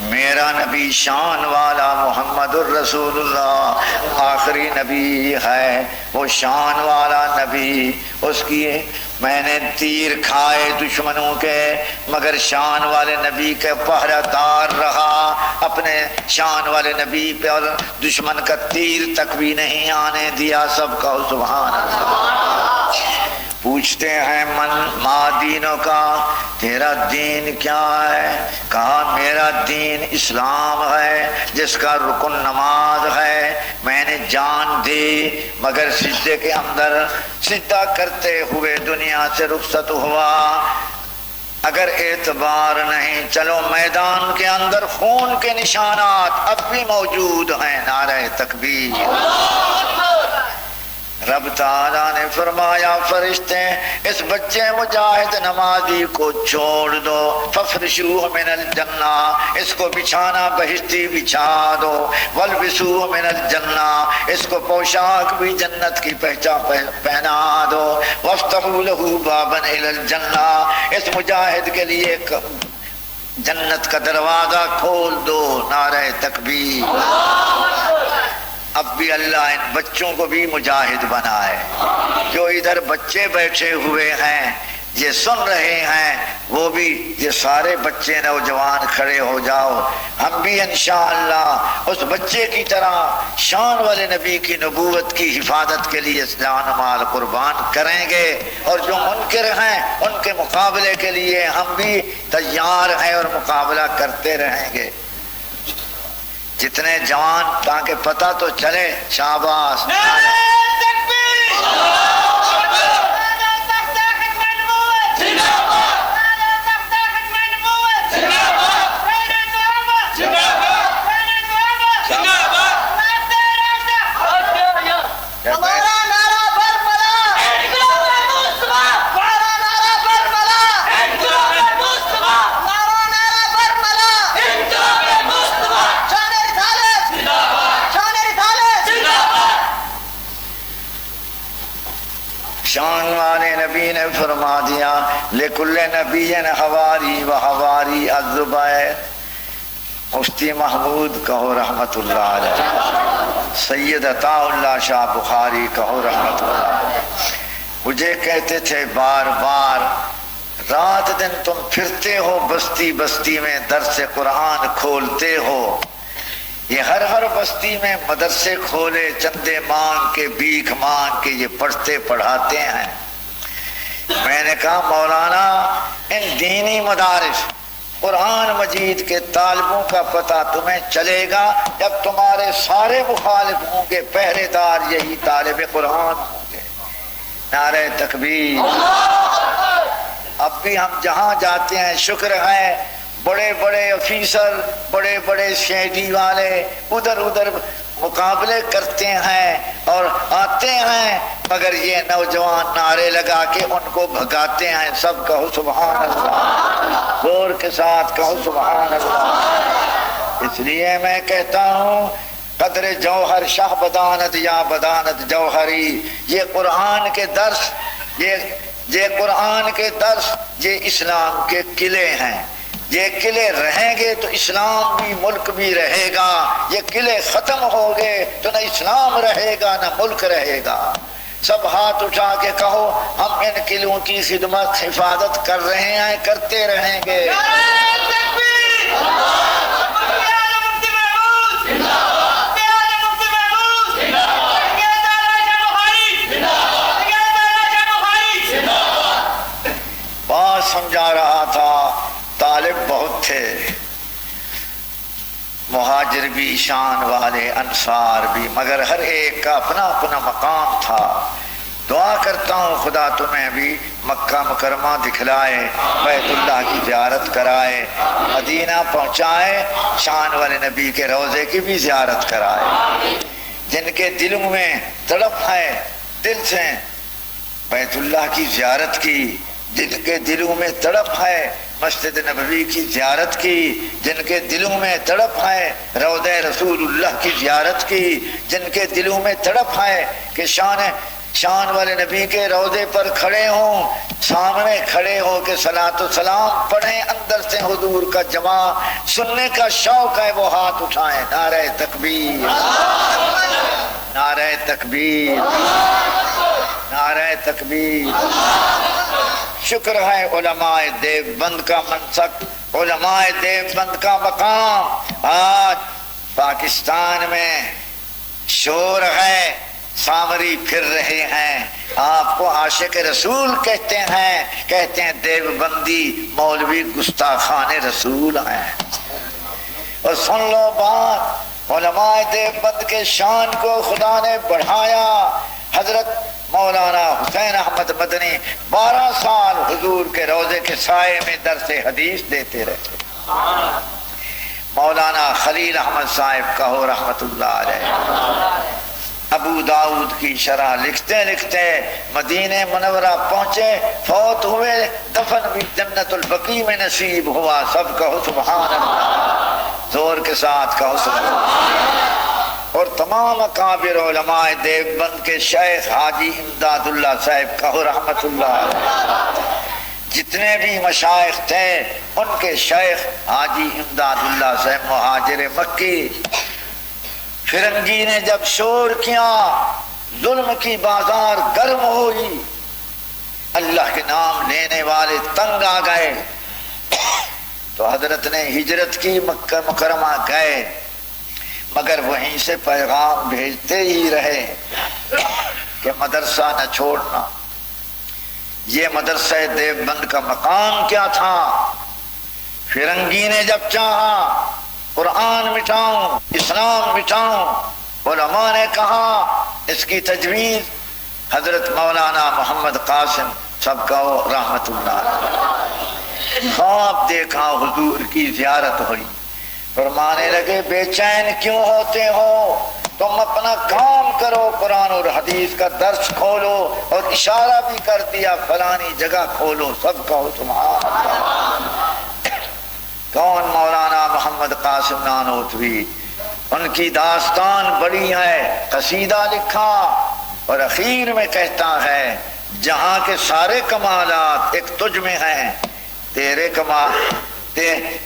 میرا نبی شان والا محمد الرسول اللہ آخری نبی ہے. وہ شان والا نبی، اس کی میں نے تیر کھائے دشمنوں کے مگر شان والے نبی کے پہرہ دار رہا، اپنے شان والے نبی پہ اور دشمن کا تیر تک بھی نہیں آنے دیا. سب کا سبحان اللہ. پوچھتے ہیں ما دینوں کا، تیرا دین کیا ہے؟ کہا میرا دین اسلام ہے جس کا رکن نماز ہے، میں نے جان دی مگر سجدے کے اندر سجدہ کرتے ہوئے دنیا سے رخصت ہوا۔ اگر اعتبار نہیں، چلو میدان کے اندر خون کے نشانات اب بھی موجود ہیں، نعرہ تکبیر۔ رب تعالیٰ نے فرمایا فرشتے اس بچے مجاہد نمازی کو چھوڑ دو، ففرشوہ من الجنہ، اس کو بچھانا بہشتی بچھا دو، والبسوہ من الجنہ، اس کو پوشاک بھی جنت کی پہنا دو، وافتحوا لہ بابا الی الجنہ، اس مجاہد کے لیے جنت کا دروازہ کھول دو، نعرہ تکبیر۔ اب بھی اللہ ان بچوں کو بھی مجاہد بنائے۔ جو ادھر بچے بیٹھے ہوئے ہیں یہ سن رہے ہیں، وہ بھی یہ سارے بچے نوجوان کھڑے ہو جاؤ، ہم بھی انشاءاللہ اس بچے کی طرح شان والے نبی کی نبوت کی حفاظت کے لیے جان مال قربان کریں گے، اور جو منکر ہیں ان کے مقابلے کے لیے ہم بھی تیار ہیں اور مقابلہ کرتے رہیں گے۔ جتنے جوان تاکہ پتہ تو چلے، شاباش۔ شان والے نبی نے فرما دیا لکل نبی حواری و حواری الزبیر۔ مفتی محمود کہو رحمت اللہ علیہ، سید عطا اللہ شاہ بخاری کہو رحمت اللہ علیہ، مجھے کہتے تھے بار بار رات دن تم پھرتے ہو بستی بستی میں درس قرآن کھولتے ہو، یہ ہر بستی میں مدرسے کھولے، چندے مانگ کے بھیک مانگ کے یہ پڑھتے پڑھاتے ہیں۔ میں نے کہا مولانا ان دینی مدارس قرآن مجید کے طالبوں کا پتہ تمہیں چلے گا جب تمہارے سارے مخالف ہوں گے، پہرے دار یہی طالب قرآن ہوں گے، نعرہ تکبیر۔ اب بھی ہم جہاں جاتے ہیں شکر ہے، بڑے بڑے افیسر، بڑے بڑے شہری والے ادھر مقابلے کرتے ہیں اور آتے ہیں، مگر یہ نوجوان نعرے لگا کے ان کو بھگاتے ہیں۔ سب کہو سبحان اللہ، زور کے ساتھ کہو سبحان اللہ۔ اس لیے میں کہتا ہوں قدر جوہر شاہ بدانت یا بدانت جوہری، یہ قرآن کے درس، یہ قرآن کے درس، یہ اسلام کے قلعے ہیں۔ یہ قلعے رہیں گے تو اسلام بھی ملک بھی رہے گا، یہ قلعے ختم ہو گئے تو نہ اسلام رہے گا نہ ملک رہے گا۔ سب ہاتھ اٹھا کے کہو ہم ان قلعوں کی خدمت حفاظت کر رہے ہیں، کرتے رہیں گے۔ بات سمجھا رہا تھا، طالب بہت تھے، مہاجر بھی، شان والے، انصار بھی، مگر ہر ایک کا اپنا اپنا مقام تھا۔ دعا کرتا ہوں خدا تمہیں بھی مکہ مکرمہ دکھلائے، بیت اللہ کی زیارت کرائے، مدینہ پہنچائے، شان والے نبی کے روضے کی بھی زیارت کرائے۔ جن کے دلوں میں تڑپ ہے دل سے بیت اللہ کی زیارت کی، جن کے دلوں میں تڑپ ہے مسجد نبوی کی زیارت کی، جن کے دلوں میں تڑپ ہے روضہ رسول اللہ کی زیارت کی، جن کے دلوں میں تڑپ ہے کہ شان والے نبی کے روضے پر کھڑے ہوں، سامنے کھڑے ہو کے صلاۃ و سلام پڑھیں، اندر سے حضور کا جمع سننے کا شوق ہے، وہ ہاتھ اٹھائیں۔ نعرہ تکبیر، نعرہ تکبیر، نعرہ تکبیر۔ شکر ہے علماء دیوبند کا منصب، علماء دیوبند کا مقام۔ آج پاکستان میں شور ہے سامری پھر رہے ہیں، آپ کو عاشق رسول کہتے ہیں دیوبندی مولوی گستاخان رسول ہیں۔ اور سن لو بات، علماء دیوبند کے شان کو خدا نے بڑھایا۔ حضرت مولانا حسین احمد مدنی 12 سال حضور کے روضے کے سائے میں درس حدیث دیتے رہے۔ مولانا خلیل احمد صاحب کہو رحمت اللہ علیہ، ابو داؤد کی شرح لکھتے لکھتے مدینہ منورہ پہنچے، فوت ہوئے، دفن بھی جنت البقیع میں نصیب ہوا۔ سب کہو سبحان اللہ، زور کے ساتھ کہو سبحان اللہ۔ اور تمام اکابر علماء دیوبند کے شیخ حاجی امداد اللہ صاحب کہو رحمت اللہ علیہ، جتنے بھی مشائخ تھے ان کے شیخ حاجی امداد اللہ صاحب مہاجر مکی۔ فرنگی نے جب شور کیا، ظلم کی بازار گرم ہوئی، اللہ کے نام لینے والے تنگ آ گئے، تو حضرت نے ہجرت کی، مکہ مکرمہ گئے، مگر وہیں سے پیغام بھیجتے ہی رہے کہ مدرسہ نہ چھوڑنا۔ یہ مدرسہ دیوبند کا مقام کیا تھا؟ فرنگی نے جب چاہا قرآن مٹاؤں، اسلام مٹاؤں، علماء نے کہا اس کی تجویز حضرت مولانا محمد قاسم سب کا رحمت اللہ، خواب دیکھا، حضور کی زیارت ہوئی، فرمانے لگے بے چین کیوں ہوتے ہو، تم اپنا کام کرو، قرآن اور حدیث کا درس کھولو، اور اشارہ بھی کر دیا فلانی جگہ کھولو۔ سب کہو سبحان اللہ۔ کون؟ مولانا محمد قاسم نانوتوی، ان کی داستان بڑی ہے، قصیدہ لکھا اور اخیر میں کہتا ہے جہاں کے سارے کمالات ایک تجھ میں ہیں، تیرے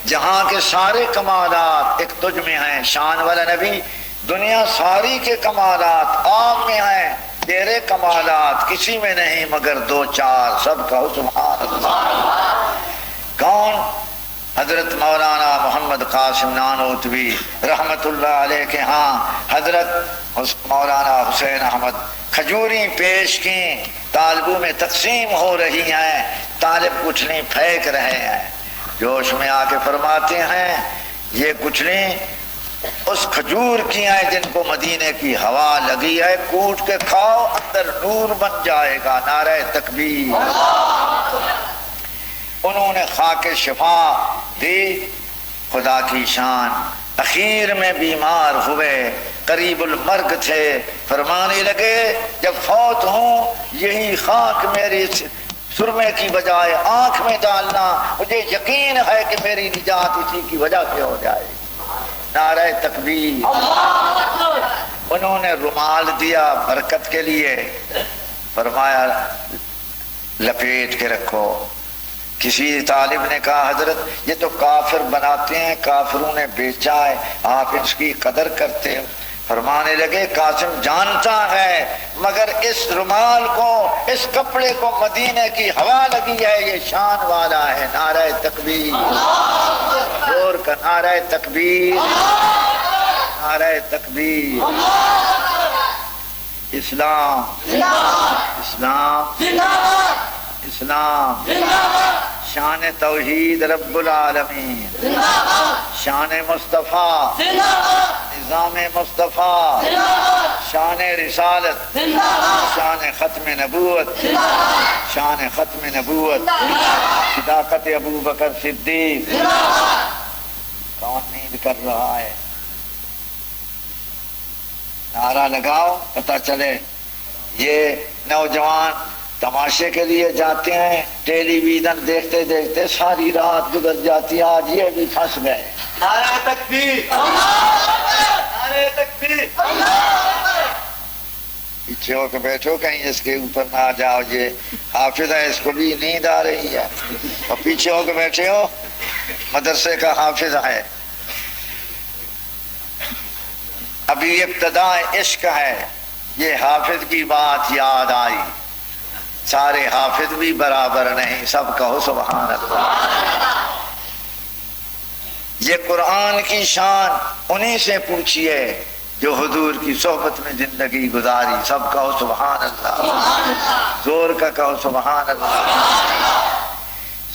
جہاں کے سارے کمالات ایک تجھ میں ہیں، شان والا نبی، دنیا ساری کے کمالات آپ میں ہیں، تیرے کمالات کسی میں نہیں مگر 2 4۔ سب کہو سبحان اللہ۔ کون؟ حضرت مولانا محمد قاسم نانوتوی رحمت اللہ علیہ کے ہاں حضرت مولانا حسین احمد کھجوری پیش کی، طالبوں میں تقسیم ہو رہی ہیں، طالب گٹھلی پھینک رہے ہیں، جوش میں آ کے فرماتے ہیں یہ گٹھلی اس کھجور کی ہے جن کو مدینے کی ہوا لگی ہے، کوٹ کے کھاؤ اندر نور بن جائے گا۔ نعرہ تکبیر۔ انہوں نے خاک شفا دی، خدا کی شان۔ اخیر میں بیمار ہوئے، قریب المرگ تھے، فرمانے لگے جب فوت ہوں یہی خاک میری سرمے کی بجائے آنکھ میں ڈالنا، مجھے یقین ہے کہ میری نجات اسی کی وجہ سے ہو جائے۔ نعرہ تکبیر۔ انہوں نے رومال دیا برکت کے لیے، فرمایا لپیٹ کے رکھو۔ کسی طالب نے کہا حضرت یہ تو کافر بناتے ہیں، کافروں نے بیچا ہے، آپ اس کی قدر کرتے ہیں۔ فرمانے لگے قاسم جانتا ہے مگر اس رومال کو، اس کپڑے کو مدینے کی ہوا لگی ہے، یہ شان والا ہے۔ نعرہ تکبیر۔ اور کا نعرہ تکبیر، نعرہ تکبیر۔ اسلام اسلام اسلام، شان توحید رب العالمین، شان مصطفیٰ، نظام مصطفیٰ، شان رسالت، شان ختم نبوت، شان ختم نبوت، صداقت ابو بکر صدیق۔ کون نیند کر رہا ہے؟ نعرہ لگاؤ پتہ چلے۔ یہ نوجوان تماشے کے لیے جاتے ہیں، ٹیلی ویژن دیکھتے دیکھتے ساری رات گزر جاتی ہے، آج یہ بھی پھنس گئے۔ نعرہ تکبیر، نعرہ تکبیر۔ پیچھے ہو کے بیٹھو کہیں اس کے اوپر نہ آ جاؤ، یہ حافظ ہے اس کو بھی نیند آ رہی ہے، اور پیچھے ہو کے بیٹھے ہو مدرسے کا حافظ ہے۔ ابھی ابتدا عشق ہے، یہ حافظ کی بات یاد آئی۔ سارے حافظ بھی برابر نہیں، سب کہو سبحان اللہ۔ یہ قرآن کی شان انہی سے پوچھئے جو حضور کی صحبت میں زندگی گزاری، سب کہو سبحان اللہ، زور کا کہو سبحان اللہ۔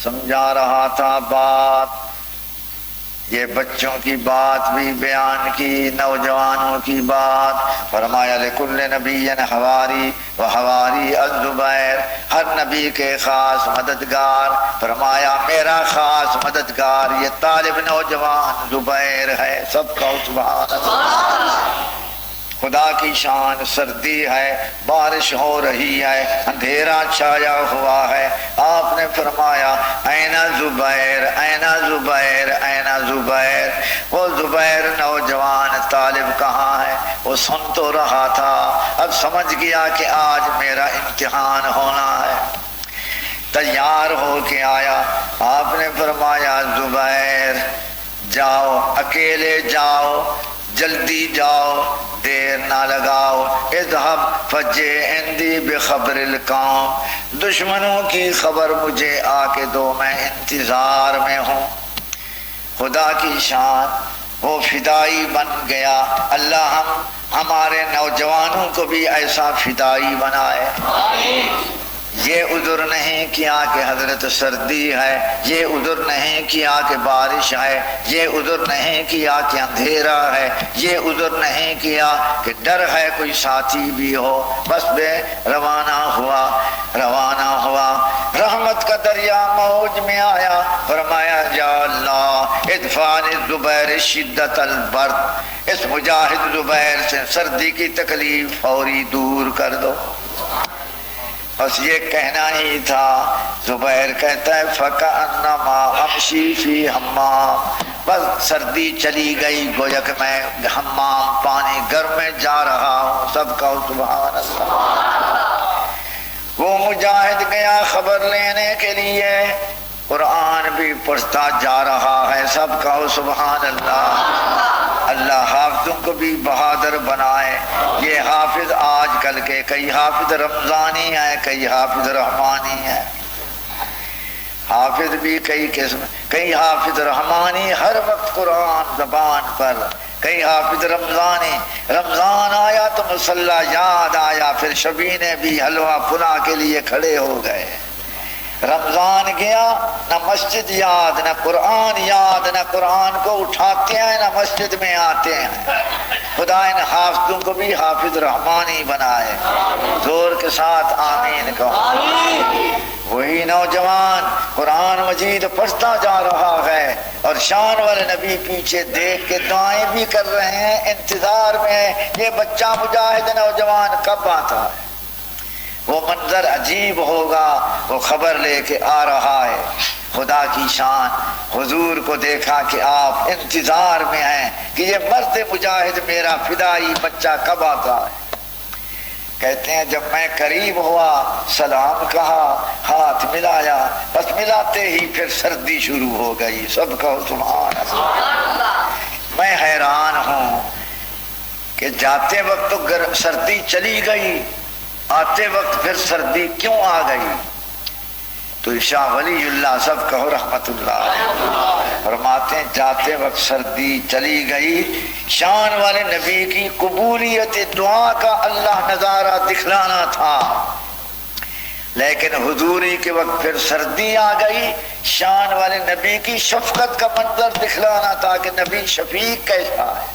سمجھا رہا تھا بات، یہ بچوں کی بات بھی بیان کی، نوجوانوں کی بات۔ فرمایا لکل نبی حواری و حواری الزبیر، ہر نبی کے خاص مددگار، فرمایا میرا خاص مددگار یہ طالب نوجوان زبیر ہے، سب کہو سبحان اللہ۔ خدا کی شان، سردی ہے، بارش ہو رہی ہے، اندھیرا چھایا ہوا ہے، آپ نے فرمایا این زبیر این زبیر این زبیر۔ وہ زبیر نوجوان طالب کہاں ہے؟ وہ سن تو رہا تھا، اب سمجھ گیا کہ آج میرا امتحان ہونا ہے، تیار ہو کے آیا۔ آپ نے فرمایا زبیر جاؤ، اکیلے جاؤ، جلدی جاؤ، دیر نہ لگاؤ۔ اذهب فجئنی بخبر القوم، دشمنوں کی خبر مجھے آ کے دو، میں انتظار میں ہوں۔ خدا کی شان، وہ فدائی بن گیا۔ اللہ ہمارے نوجوانوں کو بھی ایسا فدائی بنائے۔ یہ عذر نہیں کیا کہ حضرت سردی ہے، یہ عذر نہیں کیا کہ بارش ہے، یہ عذر نہیں کیا کہ اندھیرا ہے، یہ عذر نہیں کیا کہ ڈر ہے کوئی ساتھی بھی ہو، بس بے روانہ ہوا۔ رحمت کا دریا موج میں آیا، فرمایا یا اللہ ادفع الزبیر شدت البرد، اس مجاہد زبیر سے سردی کی تکلیف فوری دور کر دو۔ بس یہ کہنا ہی تھا۔ زبیر کہتا ہے فکأنما امشی فی حمام، بس سردی چلی گئی گویا کہ میں حمام پانی گرم میں جا رہا ہوں، سب کہو سبحان اللہ۔ وہ مجاہد گیا خبر لینے کے لیے، قرآن بھی پڑھتا جا رہا ہے، سب کہو سبحان اللہ۔ اللہ حافظوں کو بھی بہادر بنائے۔ یہ حافظ آج کل کے کئی حافظ رمضانی ہیں، کئی حافظ رحمانی ہیں، حافظ بھی کئی قسم، کئی حافظ رحمانی ہر وقت قرآن زبان پر، کئی حافظ رمضانی، رمضان آیا تو مصلی یاد آیا، پھر شبینے بھی حلوہ پنا کے لیے کھڑے ہو گئے۔ رمضان گیا، نہ مسجد یاد، نہ قرآن یاد، نہ قرآن کو اٹھاتے ہیں، نہ مسجد میں آتے ہیں۔ خدا ان حافظوں کو بھی حافظ رحمانی بنائے، زور کے ساتھ آمین کہو۔ وہی نوجوان قرآن مجید پڑھتا جا رہا ہے اور شان والے نبی پیچھے دیکھ کے دعائیں بھی کر رہے ہیں، انتظار میں ہے یہ بچہ مجاہد نوجوان کب آتا ہے۔ وہ منظر عجیب ہوگا، وہ خبر لے کے آ رہا ہے۔ خدا کی شان، حضور کو دیکھا کہ آپ انتظار میں ہیں کہ یہ مرد مجاہد میرا فدائی بچہ کب آتا ہے۔ کہتے ہیں جب میں قریب ہوا، سلام کہا، ہاتھ ملایا، بس ملاتے ہی پھر سردی شروع ہو گئی، سب کہو سبحان اللہ۔ میں حیران ہوں کہ جاتے وقت تو سردی چلی گئی، آتے وقت پھر سردی کیوں آ گئی؟ تو شاہ ولی اللہ سب کہو رحمت اللہ فرماتے ہیں جاتے وقت سردی چلی گئی، شان والے نبی کی قبولیت دعا کا اللہ نظارہ دکھلانا تھا، لیکن حضوری کے وقت پھر سردی آ گئی، شان والے نبی کی شفقت کا منظر دکھلانا تھا کہ نبی شفیق کیسا ہے۔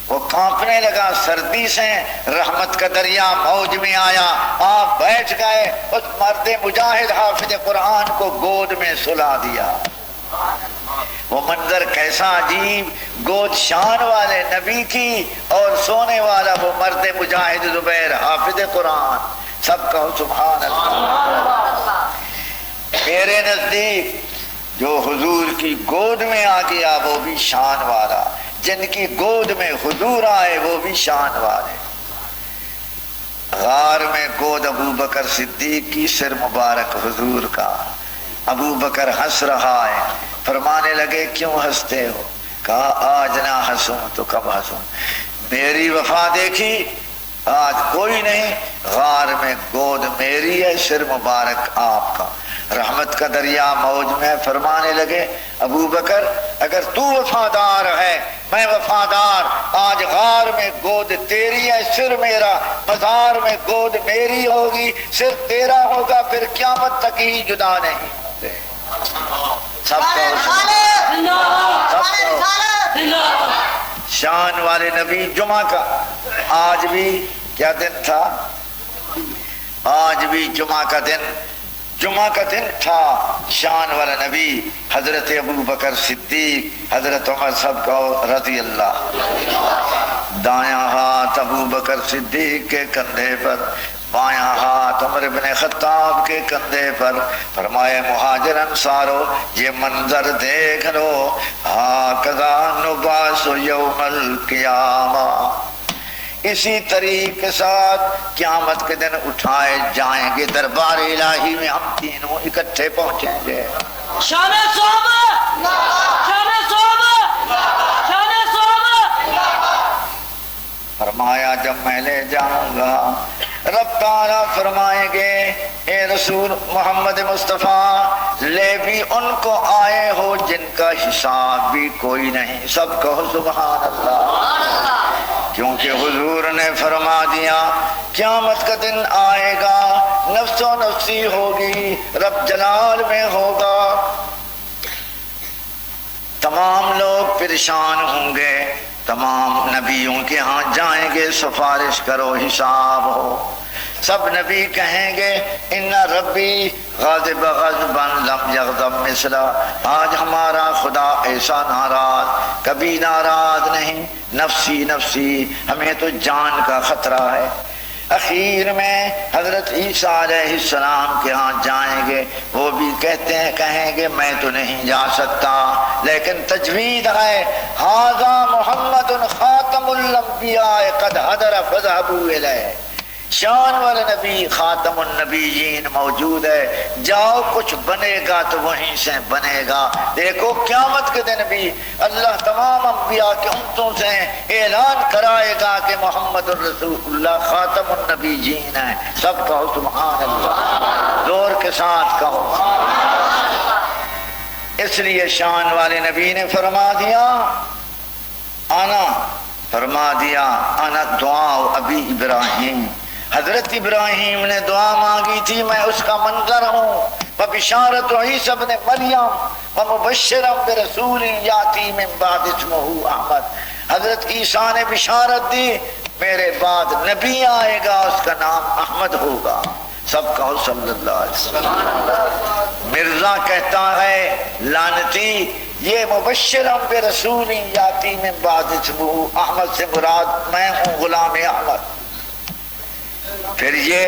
وہ کانپنے لگا سردی سے، رحمت کا دریا موج میں آیا، آپ بیٹھ گئے، اس مرد مجاہد حافظ قرآن کو گود میں سلا دیا۔ وہ منظر کیسا عجیب، گود شان والے نبی کی اور سونے والا وہ مرد مجاہد زبیر حافظ قرآن، سب کہو سبحان اللہ۔ میرے نزدیک جو حضور کی گود میں آ گیا وہ بھی شان والا، جن کی گود میں حضور آئے وہ بھی شان والے۔ غار میں گود ابو بکر صدیق کی، سر مبارک حضور کا، ابو بکر ہنس رہا ہے، فرمانے لگے کیوں ہنستے ہو؟ کہا آج نہ ہنسوں تو کب ہنسوں، میری وفا دیکھی، آج کوئی نہیں، غار میں گود میری ہے، سر مبارک آپ کا۔ رحمت کا دریا موج میں فرمانے لگے ابو بکر اگر تو وفادار ہے میں وفادار، آج غار میں گود تیری ہے، سر میرا، مزار میں گود میری ہوگی، سر تیرا ہوگا، پھر قیامت تک ہی جدا نہیں ہوتے۔ سب کو شان والے نبی جمعہ کا آج بھی کیا دن تھا؟ آج بھی جمعہ کا دن تھا۔ شان والا نبی حضرت ابو بکر صدیق، حضرت عمر سب کا رضی اللہ۔ دایاں ہاتھ ابو بکر صدیق کے کندھے پر، بایاں ہاتھ عمر بن خطاب کے کندھے پر، فرمایا مہاجر انصارو یہ منظر دیکھ لو، ہاکذا نبعث یوم القیامہ، اسی طریقے کے ساتھ قیامت کے دن اٹھائے جائیں گے، دربار الہی میں ہم تینوں اکٹھے پہنچیں گے۔ شان صحابہ، شان صحابہ، شان صحابہ۔ فرمایا جب میں لے جاؤں گا رب تعالیٰ فرمائیں گے اے رسول محمد مصطفیٰ لے بھی ان کو آئے ہو جن کا حساب بھی کوئی نہیں۔ سب کہو سبحان اللہ، کیونکہ حضور نے فرما دیا قیامت کا دن آئے گا، نفس و نفسی ہوگی، رب جلال میں ہوگا، تمام لوگ پریشان ہوں گے، تمام نبیوں کے ہاں جائیں گے، سفارش کرو حساب ہو۔ سب نبی کہیں گے ان ربی غاضب غضبا لم یغضب مثلا، آج ہمارا خدا ایسا ناراض کبھی ناراض نہیں، نفسی نفسی، ہمیں تو جان کا خطرہ ہے۔ اخیر میں حضرت عیسیٰ علیہ السلام کے ہاں جائیں گے، وہ بھی کہیں گے میں تو نہیں جا سکتا، لیکن تجوید ہے ھذا محمد خاتم الانبیاء قد حضر فاذهبوا الیہ، شان والا نبی خاتم النبیین موجود ہے، جاؤ کچھ بنے گا تو وہیں سے بنے گا۔ دیکھو قیامت کے دن بھی اللہ تمام انبیاء کے امتوں سے اعلان کرائے گا کہ محمد الرسول اللہ خاتم النبیین ہے۔ سب کہو سبحان اللہ، زور کے ساتھ کہو۔ اس لیے شان والے نبی نے فرما دیا انا دعا ابی ابراہیم، حضرت ابراہیم نے دعا مانگی تھی میں اس کا منظر ہوں، وبشارت عیسیٰ ابن مریم ومبشرا برسول یاتی من بعد اسمہ احمد، حضرت عیسیٰ نے بشارت دی میرے بعد نبی آئے گا اس کا نام احمد ہوگا۔ سب کہو صلی اللہ علیہ وسلم۔ مرزا کہتا ہے لعنتی یہ مبشرا برسول یاتی من بعد اسمہ احمد سے مراد میں ہوں غلام احمد۔ پھر یہ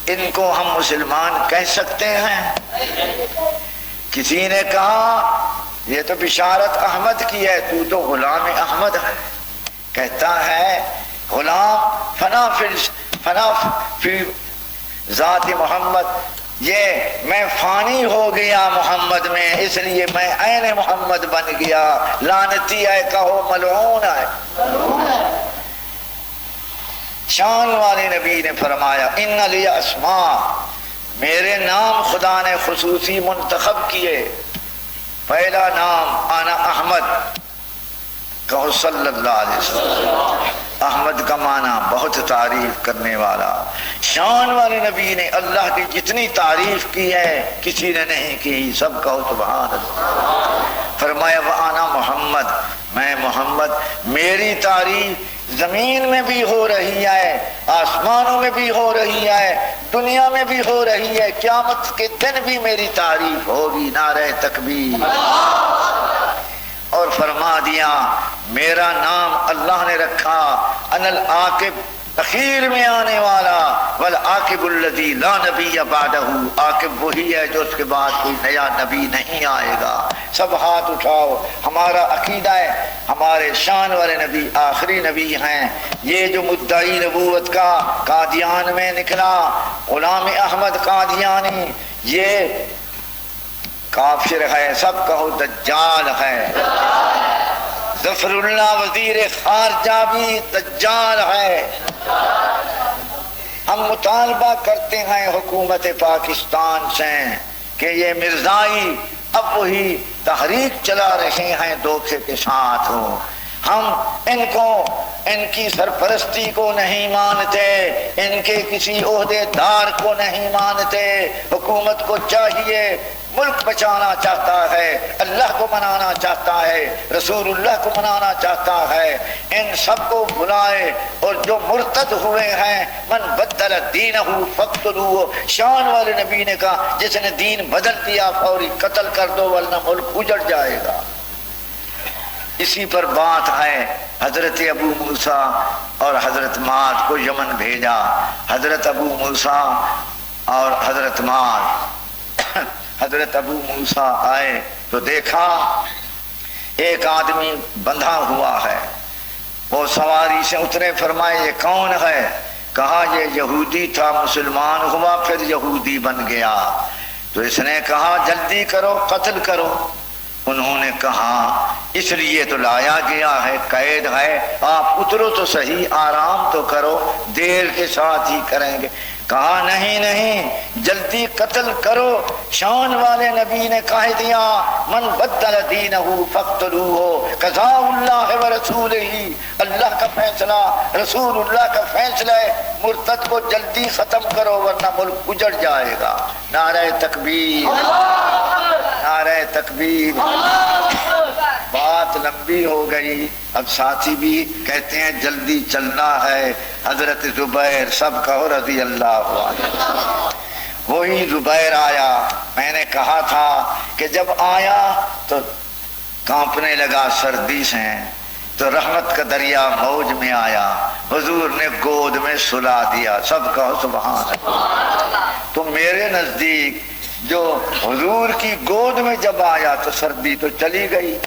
ان کو ہم مسلمان کہہ سکتے ہیں؟ کسی نے کہا یہ تو بشارت احمد کی ہے، تو غلام احمد ہے۔ کہتا ہے غلام فنا فی ذات محمد، یہ میں فانی ہو گیا محمد میں، اس لیے میں عین محمد بن گیا۔ لعنتی ہے کہو ملعون ہے۔ شان والے نبی نے فرمایا ان لی اسماء، میرے نام خدا نے خصوصی منتخب کیے۔ پہلا نام انا احمد، کہو صلی اللہ علیہ وسلم۔ احمد کا معنی بہت تعریف کرنے والا۔ شان والے نبی نے اللہ کی جتنی تعریف کی ہے کسی نے نہیں کی، سب کہو سبحان اللہ۔ فرمایا وانا محمد، میں محمد، میری تعریف زمین میں بھی ہو رہی ہے، آسمانوں میں بھی ہو رہی ہے، دنیا میں بھی ہو رہی ہے، قیامت کے دن بھی میری تعریف ہوگی۔ نعرہ تکبیر۔ اور فرما دیا میرا نام اللہ نے رکھا ان العاقب، اخیر میں آنے والا، والعاقب الذی لا نبی بعدہ، عاقب وہی ہے جو اس کے بعد کوئی نیا نبی نہیں آئے گا۔ سب ہاتھ اٹھاؤ، ہمارا عقیدہ ہے ہمارے شان والے نبی آخری نبی ہیں۔ یہ جو مدعی نبوت کا قادیان میں نکلا غلام احمد قادیانی، یہ کافر ہے، سب کہو دجال ہے۔ ظفر اللہ وزیر خارجہ بھی دجال ہے۔ ہم مطالبہ کرتے ہیں حکومت پاکستان سے کہ یہ مرزائی اب وہی تحریک چلا رہے ہیں دھوکے کے ساتھ ہو۔ ہم ان کی سرپرستی کو نہیں مانتے، ان کے کسی عہدے دار کو نہیں مانتے۔ حکومت کو چاہیے، ملک بچانا چاہتا ہے، اللہ کو منانا چاہتا ہے، رسول اللہ کو منانا چاہتا ہے، ان سب کو بلائے، اور جو مرتد ہوئے ہیں من بدل دینہ فقتلوہ، شان والے نبی نے کہا جس نے دین بدل دیا فوری قتل کر دو ورنہ ملک اجڑ جائے گا۔ اسی پر بات ہے، حضرت ابو موسیٰ اور حضرت معاذ کو یمن بھیجا۔ حضرت ابو موسیٰ اور حضرت معاذ، حضرت ابو موسیٰ آئے تو دیکھا ایک آدمی بندھا ہوا ہے، وہ سواری سے اترے، فرمائے یہ کون ہے؟ کہا یہ یہودی تھا، مسلمان ہوا پھر یہودی بن گیا۔ تو اس نے کہا جلدی کرو، قتل کرو۔ انہوں نے کہا اس لیے تو لایا گیا ہے، قید ہے، آپ اترو تو صحیح، آرام تو کرو، دیر کے ساتھ ہی کریں گے۔ کہا نہیں جلدی قتل کرو، شان والے نبی نے کہہ دیا من بدل دینہ فقتلوہ، قضاء اللہ ورسولہ، اللہ کا فیصلہ، رسول اللہ کا فیصلہ ہے، مرتد کو جلدی ختم کرو ورنہ ملک اجڑ جائے گا۔ نعرہ تکبیر، نعرہ تکبیر۔ بات لمبی ہو گئی، اب ساتھی بھی کہتے ہیں جلدی چلنا ہے۔ حضرت زبیر سب کہو رضی اللہ عنہ۔ وہی زبیر آیا، میں نے کہا تھا کہ جب آیا تو کانپنے لگا سردی سے، تو رحمت کا دریا موج میں آیا، حضور نے گود میں سلا دیا، سب کہو سبحان اللہ۔ تو میرے نزدیک جو حضور کی گود میں جب آیا تو سردی تو چلی گئی،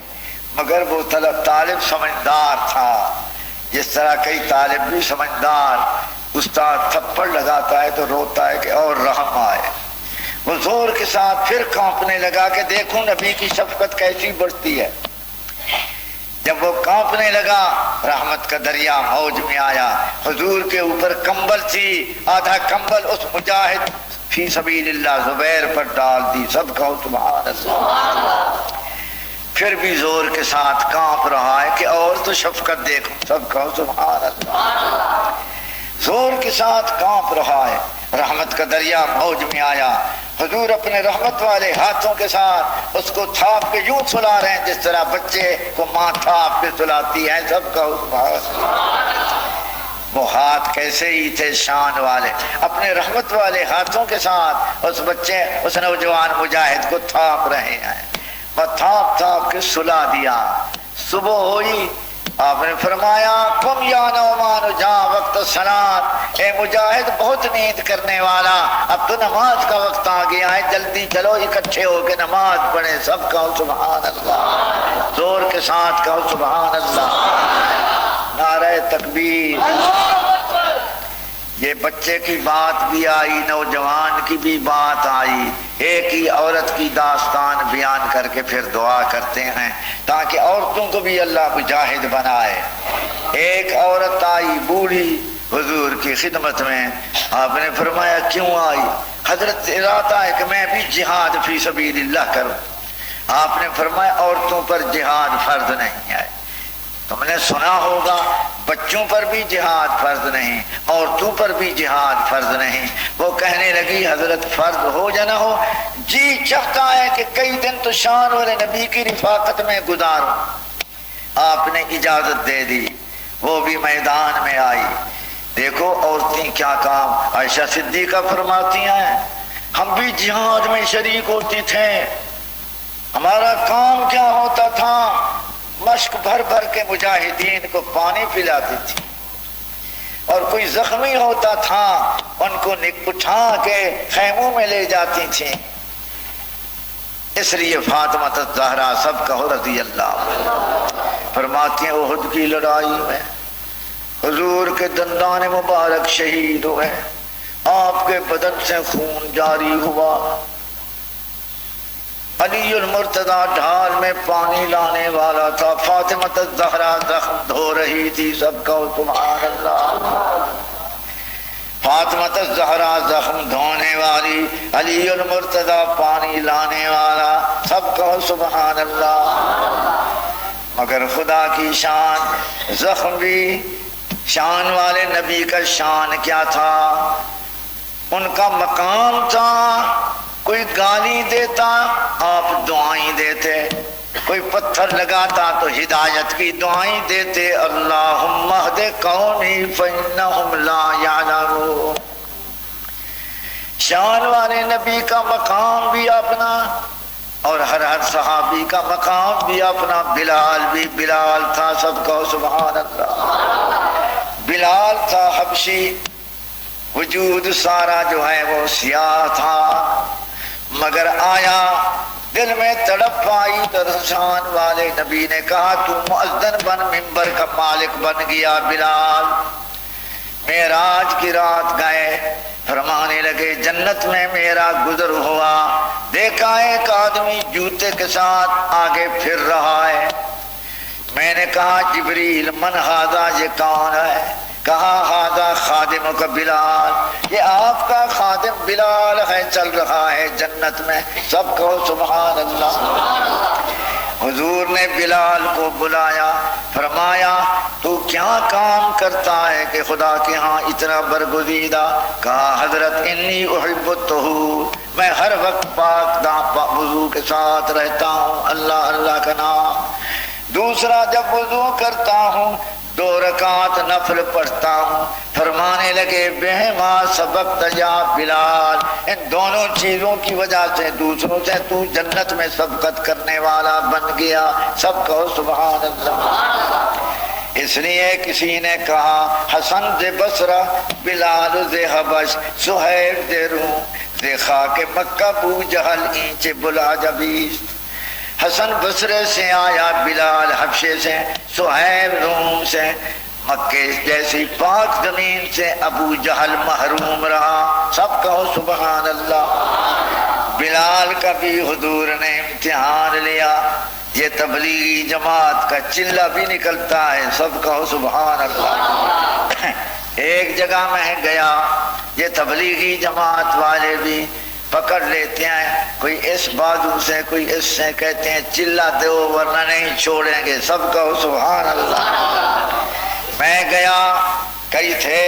مگر وہ طالب سمجھدار تھا، جس طرح کئی طالب بھی سمجھدار، استاد تھپڑ لگاتا ہے تو روتا ہے کہ اور رحم آئے۔ وہ زور کے ساتھ پھر کانپنے لگا کہ دیکھو نبی کی شفقت کیسی بڑھتی ہے۔ جب وہ کانپنے لگا، رحمت کا دریا موج میں آیا، حضور کے اوپر کمبل تھی، آدھا کمبل اس مجاہد فی سبیل اللہ زبیر پر ڈال دی، سب کہو سبحان اللہ۔ پھر بھی زور کے ساتھ کانپ رہا ہے کہ اور تو شفقت دیکھو، سب کہو سبحان اللہ۔ زور کے ساتھ کانپ رہا ہے، رحمت کا دریا موج میں آیا، حضور اپنے رحمت والے ہاتھوں کے ساتھ اس کو تھاپ کے یوں سلا رہے ہیں جس طرح بچے کو ماں تھاپ کے سلاتی ہے، سب کہو سبحان اللہ۔ وہ ہاتھ کیسے ہی تھے شان والے، اپنے رحمت والے ہاتھوں کے ساتھ اس بچے، اس نوجوان مجاہد کو تھاپ رہے ہیں، وہ تھاپ تھاپ کے سلا دیا۔ صبح ہوئی، آپ نے فرمایا قم یا نعمان جا وقت الصلاۃ، اے مجاہد بہت نیند کرنے والا، اب تو نماز کا وقت آ گیا ہے، جلدی چلو اکٹھے ہو کے نماز پڑھیں، سب کہو سبحان اللہ، زور کے ساتھ کہو سبحان اللہ، نعرہ تکبیر۔ یہ بچے کی بات بھی آئی، نوجوان کی بھی بات آئی، ایک ہی عورت کی داستان بیان کر کے پھر دعا کرتے ہیں تاکہ عورتوں کو بھی اللہ مجاہد بنائے۔ ایک عورت آئی بوڑھی حضور کی خدمت میں، آپ نے فرمایا کیوں آئی؟ حضرت ارادہ ہے کہ میں بھی جہاد فی سبیل اللہ کروں۔ آپ نے فرمایا عورتوں پر جہاد فرض نہیں ہے، تم نے سنا ہوگا بچوں پر بھی جہاد فرض نہیں، عورتوں پر بھی جہاد فرض نہیں۔ وہ کہنے لگی حضرت فرض ہو یا نہ ہو، جی چاہتا ہے کہ کئی دن تو شان والے نبی کی رفاقت میں گزاروں۔ آپ نے اجازت دے دی، وہ بھی میدان میں آئی۔ دیکھو عورتیں کیا کام، عائشہ صدیقہ فرماتی ہیں ہم بھی جہاد میں شریک ہوتی تھے، ہمارا کام کیا ہوتا تھا، مشک بھر بھر کے مجاہدین کو پانی پلاتی تھی، اور کوئی زخمی ہوتا تھا ان کو اٹھا کے خیموں میں لے جاتی تھیں۔ اس لیے فاطمہ الزہرا سب کہو رضی اللہ فرماتی ہیں احد کی لڑائی میں حضور کے دندان مبارک شہید ہوئے، آپ کے بدن سے خون جاری ہوا، علی المرتضی ڈھال میں پانی لانے والا تھا، فاطمہ الزہرا زخم دھو رہی تھی، سب کہو سبحان اللہ۔ فاطمہ الزہرا زخم دھونے والی، علی المرتضی پانی لانے والا، سب کہو سبحان اللہ۔ مگر خدا کی شان، زخم بھی شان والے نبی کا شان کیا تھا؟ ان کا مقام تھا، کوئی گالی دیتا آپ دعائیں دیتے، کوئی پتھر لگاتا تو ہدایت کی دعائیں دیتے، اللہم اہد قومی فإنہم لا یعلمون۔ شان والے نبی کا مقام بھی اپنا اور ہر صحابی کا مقام بھی اپنا۔ بلال بھی بلال تھا، سب کہو سبحان اللہ۔ بلال تھا حبشی، وجود سارا جو ہے وہ سیاہ تھا، مگر آیا دل میں تڑپ آئی تو شان والے نبی نے کہا تو مؤذن بن، منبر کا مالک بن گیا بلال۔ معراج کی رات گئے، فرمانے لگے جنت میں میرا گزر ہوا، دیکھا ایک آدمی جوتے کے ساتھ آگے پھر رہا ہے۔ میں نے کہا جبریل من ھذا، یہ کون ہے؟ کہا ھذا خادم کا بلال، یہ آپ کا خادم بلال ہے، چل رہا ہے جنت میں، سب کہو سبحان اللہ۔ حضور نے بلال کو بلایا، فرمایا تو کیا کام کرتا ہے کہ خدا کے ہاں اتنا برگزیدہ؟ کہا حضرت انی احب الطہور، میں ہر وقت پاک وضو کے ساتھ رہتا ہوں، اللہ اللہ کا نام۔ دوسرا جب وضو کرتا ہوں 2 رکعت نفل پڑھتا ہوں۔ فرمانے لگے بہما سبقت یا بلال، ان دونوں چیزوں کی وجہ سے دوسروں سے تو جنت میں سبقت کرنے والا بن گیا، سب کہو سبحان اللہ۔ اس لیے کسی نے کہا حسن ز بصرہ، بلال ز حبش، صہیب ز روم، ز خاک مکہ بو جہل اینچ بلا جبیس۔ حسن بصرے سے آیا، بلال حبشے سے، صہیب روم سے، مکے جیسی پاک زمین سے ابو جہل محروم رہا، سب کہو سبحان اللہ۔ بلال کا بھی حضور نے امتحان لیا، یہ تبلیغی جماعت کا چلہ بھی نکلتا ہے، سب کہو سبحان اللہ۔ ایک جگہ میں گیا، یہ تبلیغی جماعت والے بھی پکڑ لیتے ہیں، کوئی اس بازو سے کوئی اس سے، کہتے ہیں چلہ دو ورنہ نہیں چھوڑیں گے، سب کہو سبحان اللہ۔ میں گیا، کئی تھے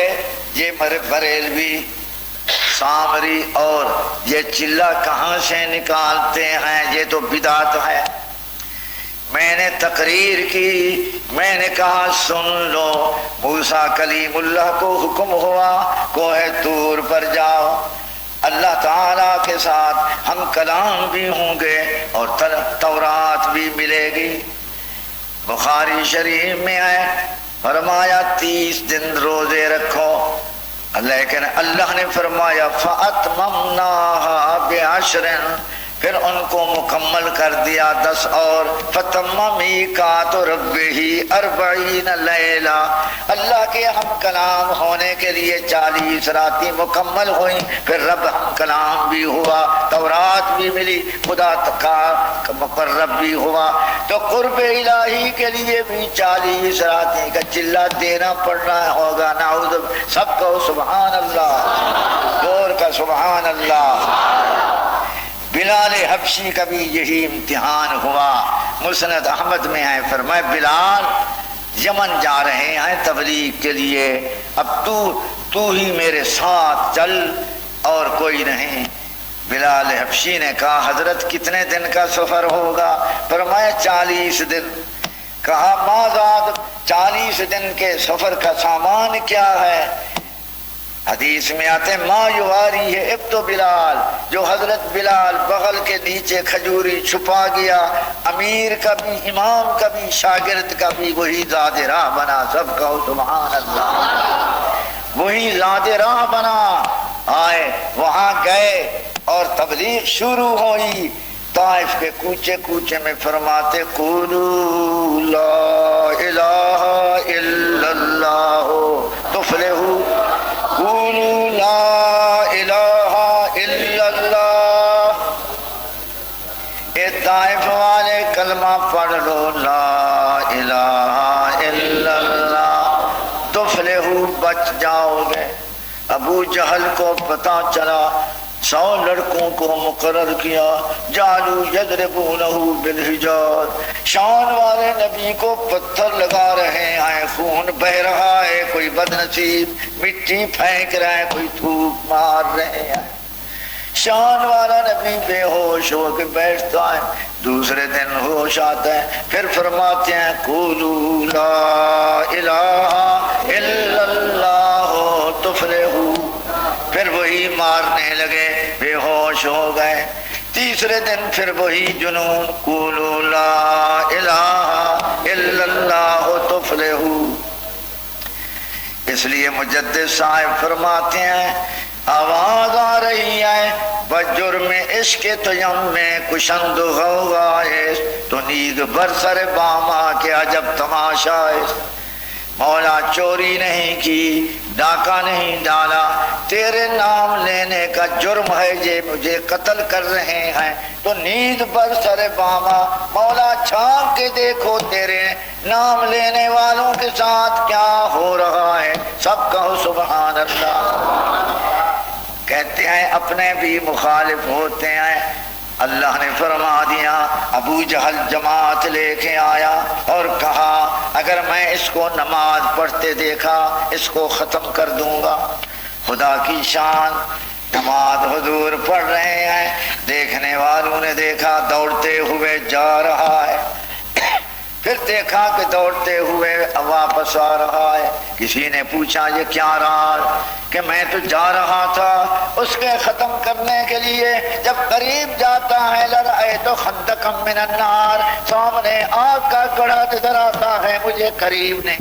یہ بریلوی سامری، اور یہ چلہ کہاں سے نکالتے ہیں، یہ تو بدعت ہے۔ میں نے تقریر کی، میں نے کہا سن لو، موسیٰ کلیم اللہ کو حکم ہوا کوہ طور پر جاؤ، اللہ تعالیٰ کے ساتھ ہم کلام بھی ہوں گے اور تورات بھی ملے گی۔ بخاری شریف میں ہے، فرمایا 30 دن روزے رکھو، لیکن اللہ نے فرمایا فَأَتْمَمْنَاهَا بِعَشْرٍ، پھر ان کو مکمل کر دیا 10 اور، فَتَمَّ مِيقَاتُ رَبِّهِ 40 لَيْلَةً، اللہ کے ہم کلام ہونے کے لیے 40 راتیں مکمل ہوئیں، پھر رب ہم کلام بھی ہوا، تورات بھی ملی، خدا کا مقرب بھی ہوا، تو قرب الہی کے لیے بھی 40 راتیں کا چلہ دینا پڑنا ہوگا، نعوذ، سب کہو سبحان اللہ، دور کا سبحان اللہ۔ بلال حبشی کا بھی یہی امتحان ہوا، مسند احمد میں ہے، فرمائے بلال یمن جا رہے ہیں تبلیغ کے لیے، اب تو ہی میرے ساتھ چل اور کوئی نہیں۔ بلال حبشی نے کہا حضرت کتنے دن کا سفر ہوگا؟ فرمایا 40 دن۔ کہا مازاد، 40 دن کے سفر کا سامان کیا ہے؟ حدیث میں آتے ما یواری ہے ابتو بلال، جو حضرت بلال بغل کے نیچے کھجوری چھپا گیا، امیر کا بھی، امام کا بھی، شاگرد کا بھی وہی زاد راہ بنا، سب کہو سبحان اللہ۔ وہی زاد راہ بنا، آئے وہاں گئے اور تبلیغ شروع ہوئی، طائف کے کوچے کوچے میں فرماتے قولوا لا الہ الا اللہ تفلحوا، قولوا لا الہ الا اللہ والے کلمہ پڑھ لو لا الہ الا اللہ تفلحو بچ جاؤ گے۔ ابو جہل کو پتا چلا 100 لڑکوں کو مقرر کیا، جالو یضربونہ بالحجار، شان والے نبی کو پتھر لگا رہے ہیں، خون بہ رہا ہے، کوئی بد نصیب مٹی پھینک رہا ہے، کوئی تھوک مار رہے ہیں، شان والا نبی بے ہوش ہو کے بیٹھتا ہے، دوسرے دن ہوش آتا ہے، پھر فرماتے ہیں قولوا لا الہ الا اللہ تفلحوا، پھر وہی مارنے لگے، بے ہوش ہو گئے، تیسرے دن پھر وہی جنون قولوا لا الہ الا اللہ تفلحوا۔ اس لیے مجدد صاحب فرماتے ہیں آواز آ رہی ہے بجرم عشق تیم میں کشند غوغائے، تو نیک برسر باما کے عجب تماشا ہے۔ مولا چوری نہیں کی، ڈاکہ نہیں ڈالا، تیرے نام لینے کا جرم ہے، یہ مجھے قتل کر رہے ہیں، تو نیند بر سر باما، مولا چھانک کے دیکھو تیرے نام لینے والوں کے ساتھ کیا ہو رہا ہے، سب کہو سبحان اللہ۔ کہتے ہیں اپنے بھی مخالف ہوتے ہیں، اللہ نے فرما دیا، ابو جہل جماعت لے کے آیا اور کہا اگر میں اس کو نماز پڑھتے دیکھا اس کو ختم کر دوں گا۔ خدا کی شان، نماز حضور پڑھ رہے ہیں، دیکھنے والوں نے دیکھا دوڑتے ہوئے جا رہا ہے، پھر دیکھا کہ دوڑتے ہوئے واپس آ رہا ہے، کسی نے پوچھا یہ کیا رہا، کہ میں تو جا رہا تھا اس کے ختم کرنے کے لیے، جب قریب جاتا ہے لرأیت خندقا من النار، سامنے آگ کا گڑھا نظر آتا ہے، مجھے قریب نہیں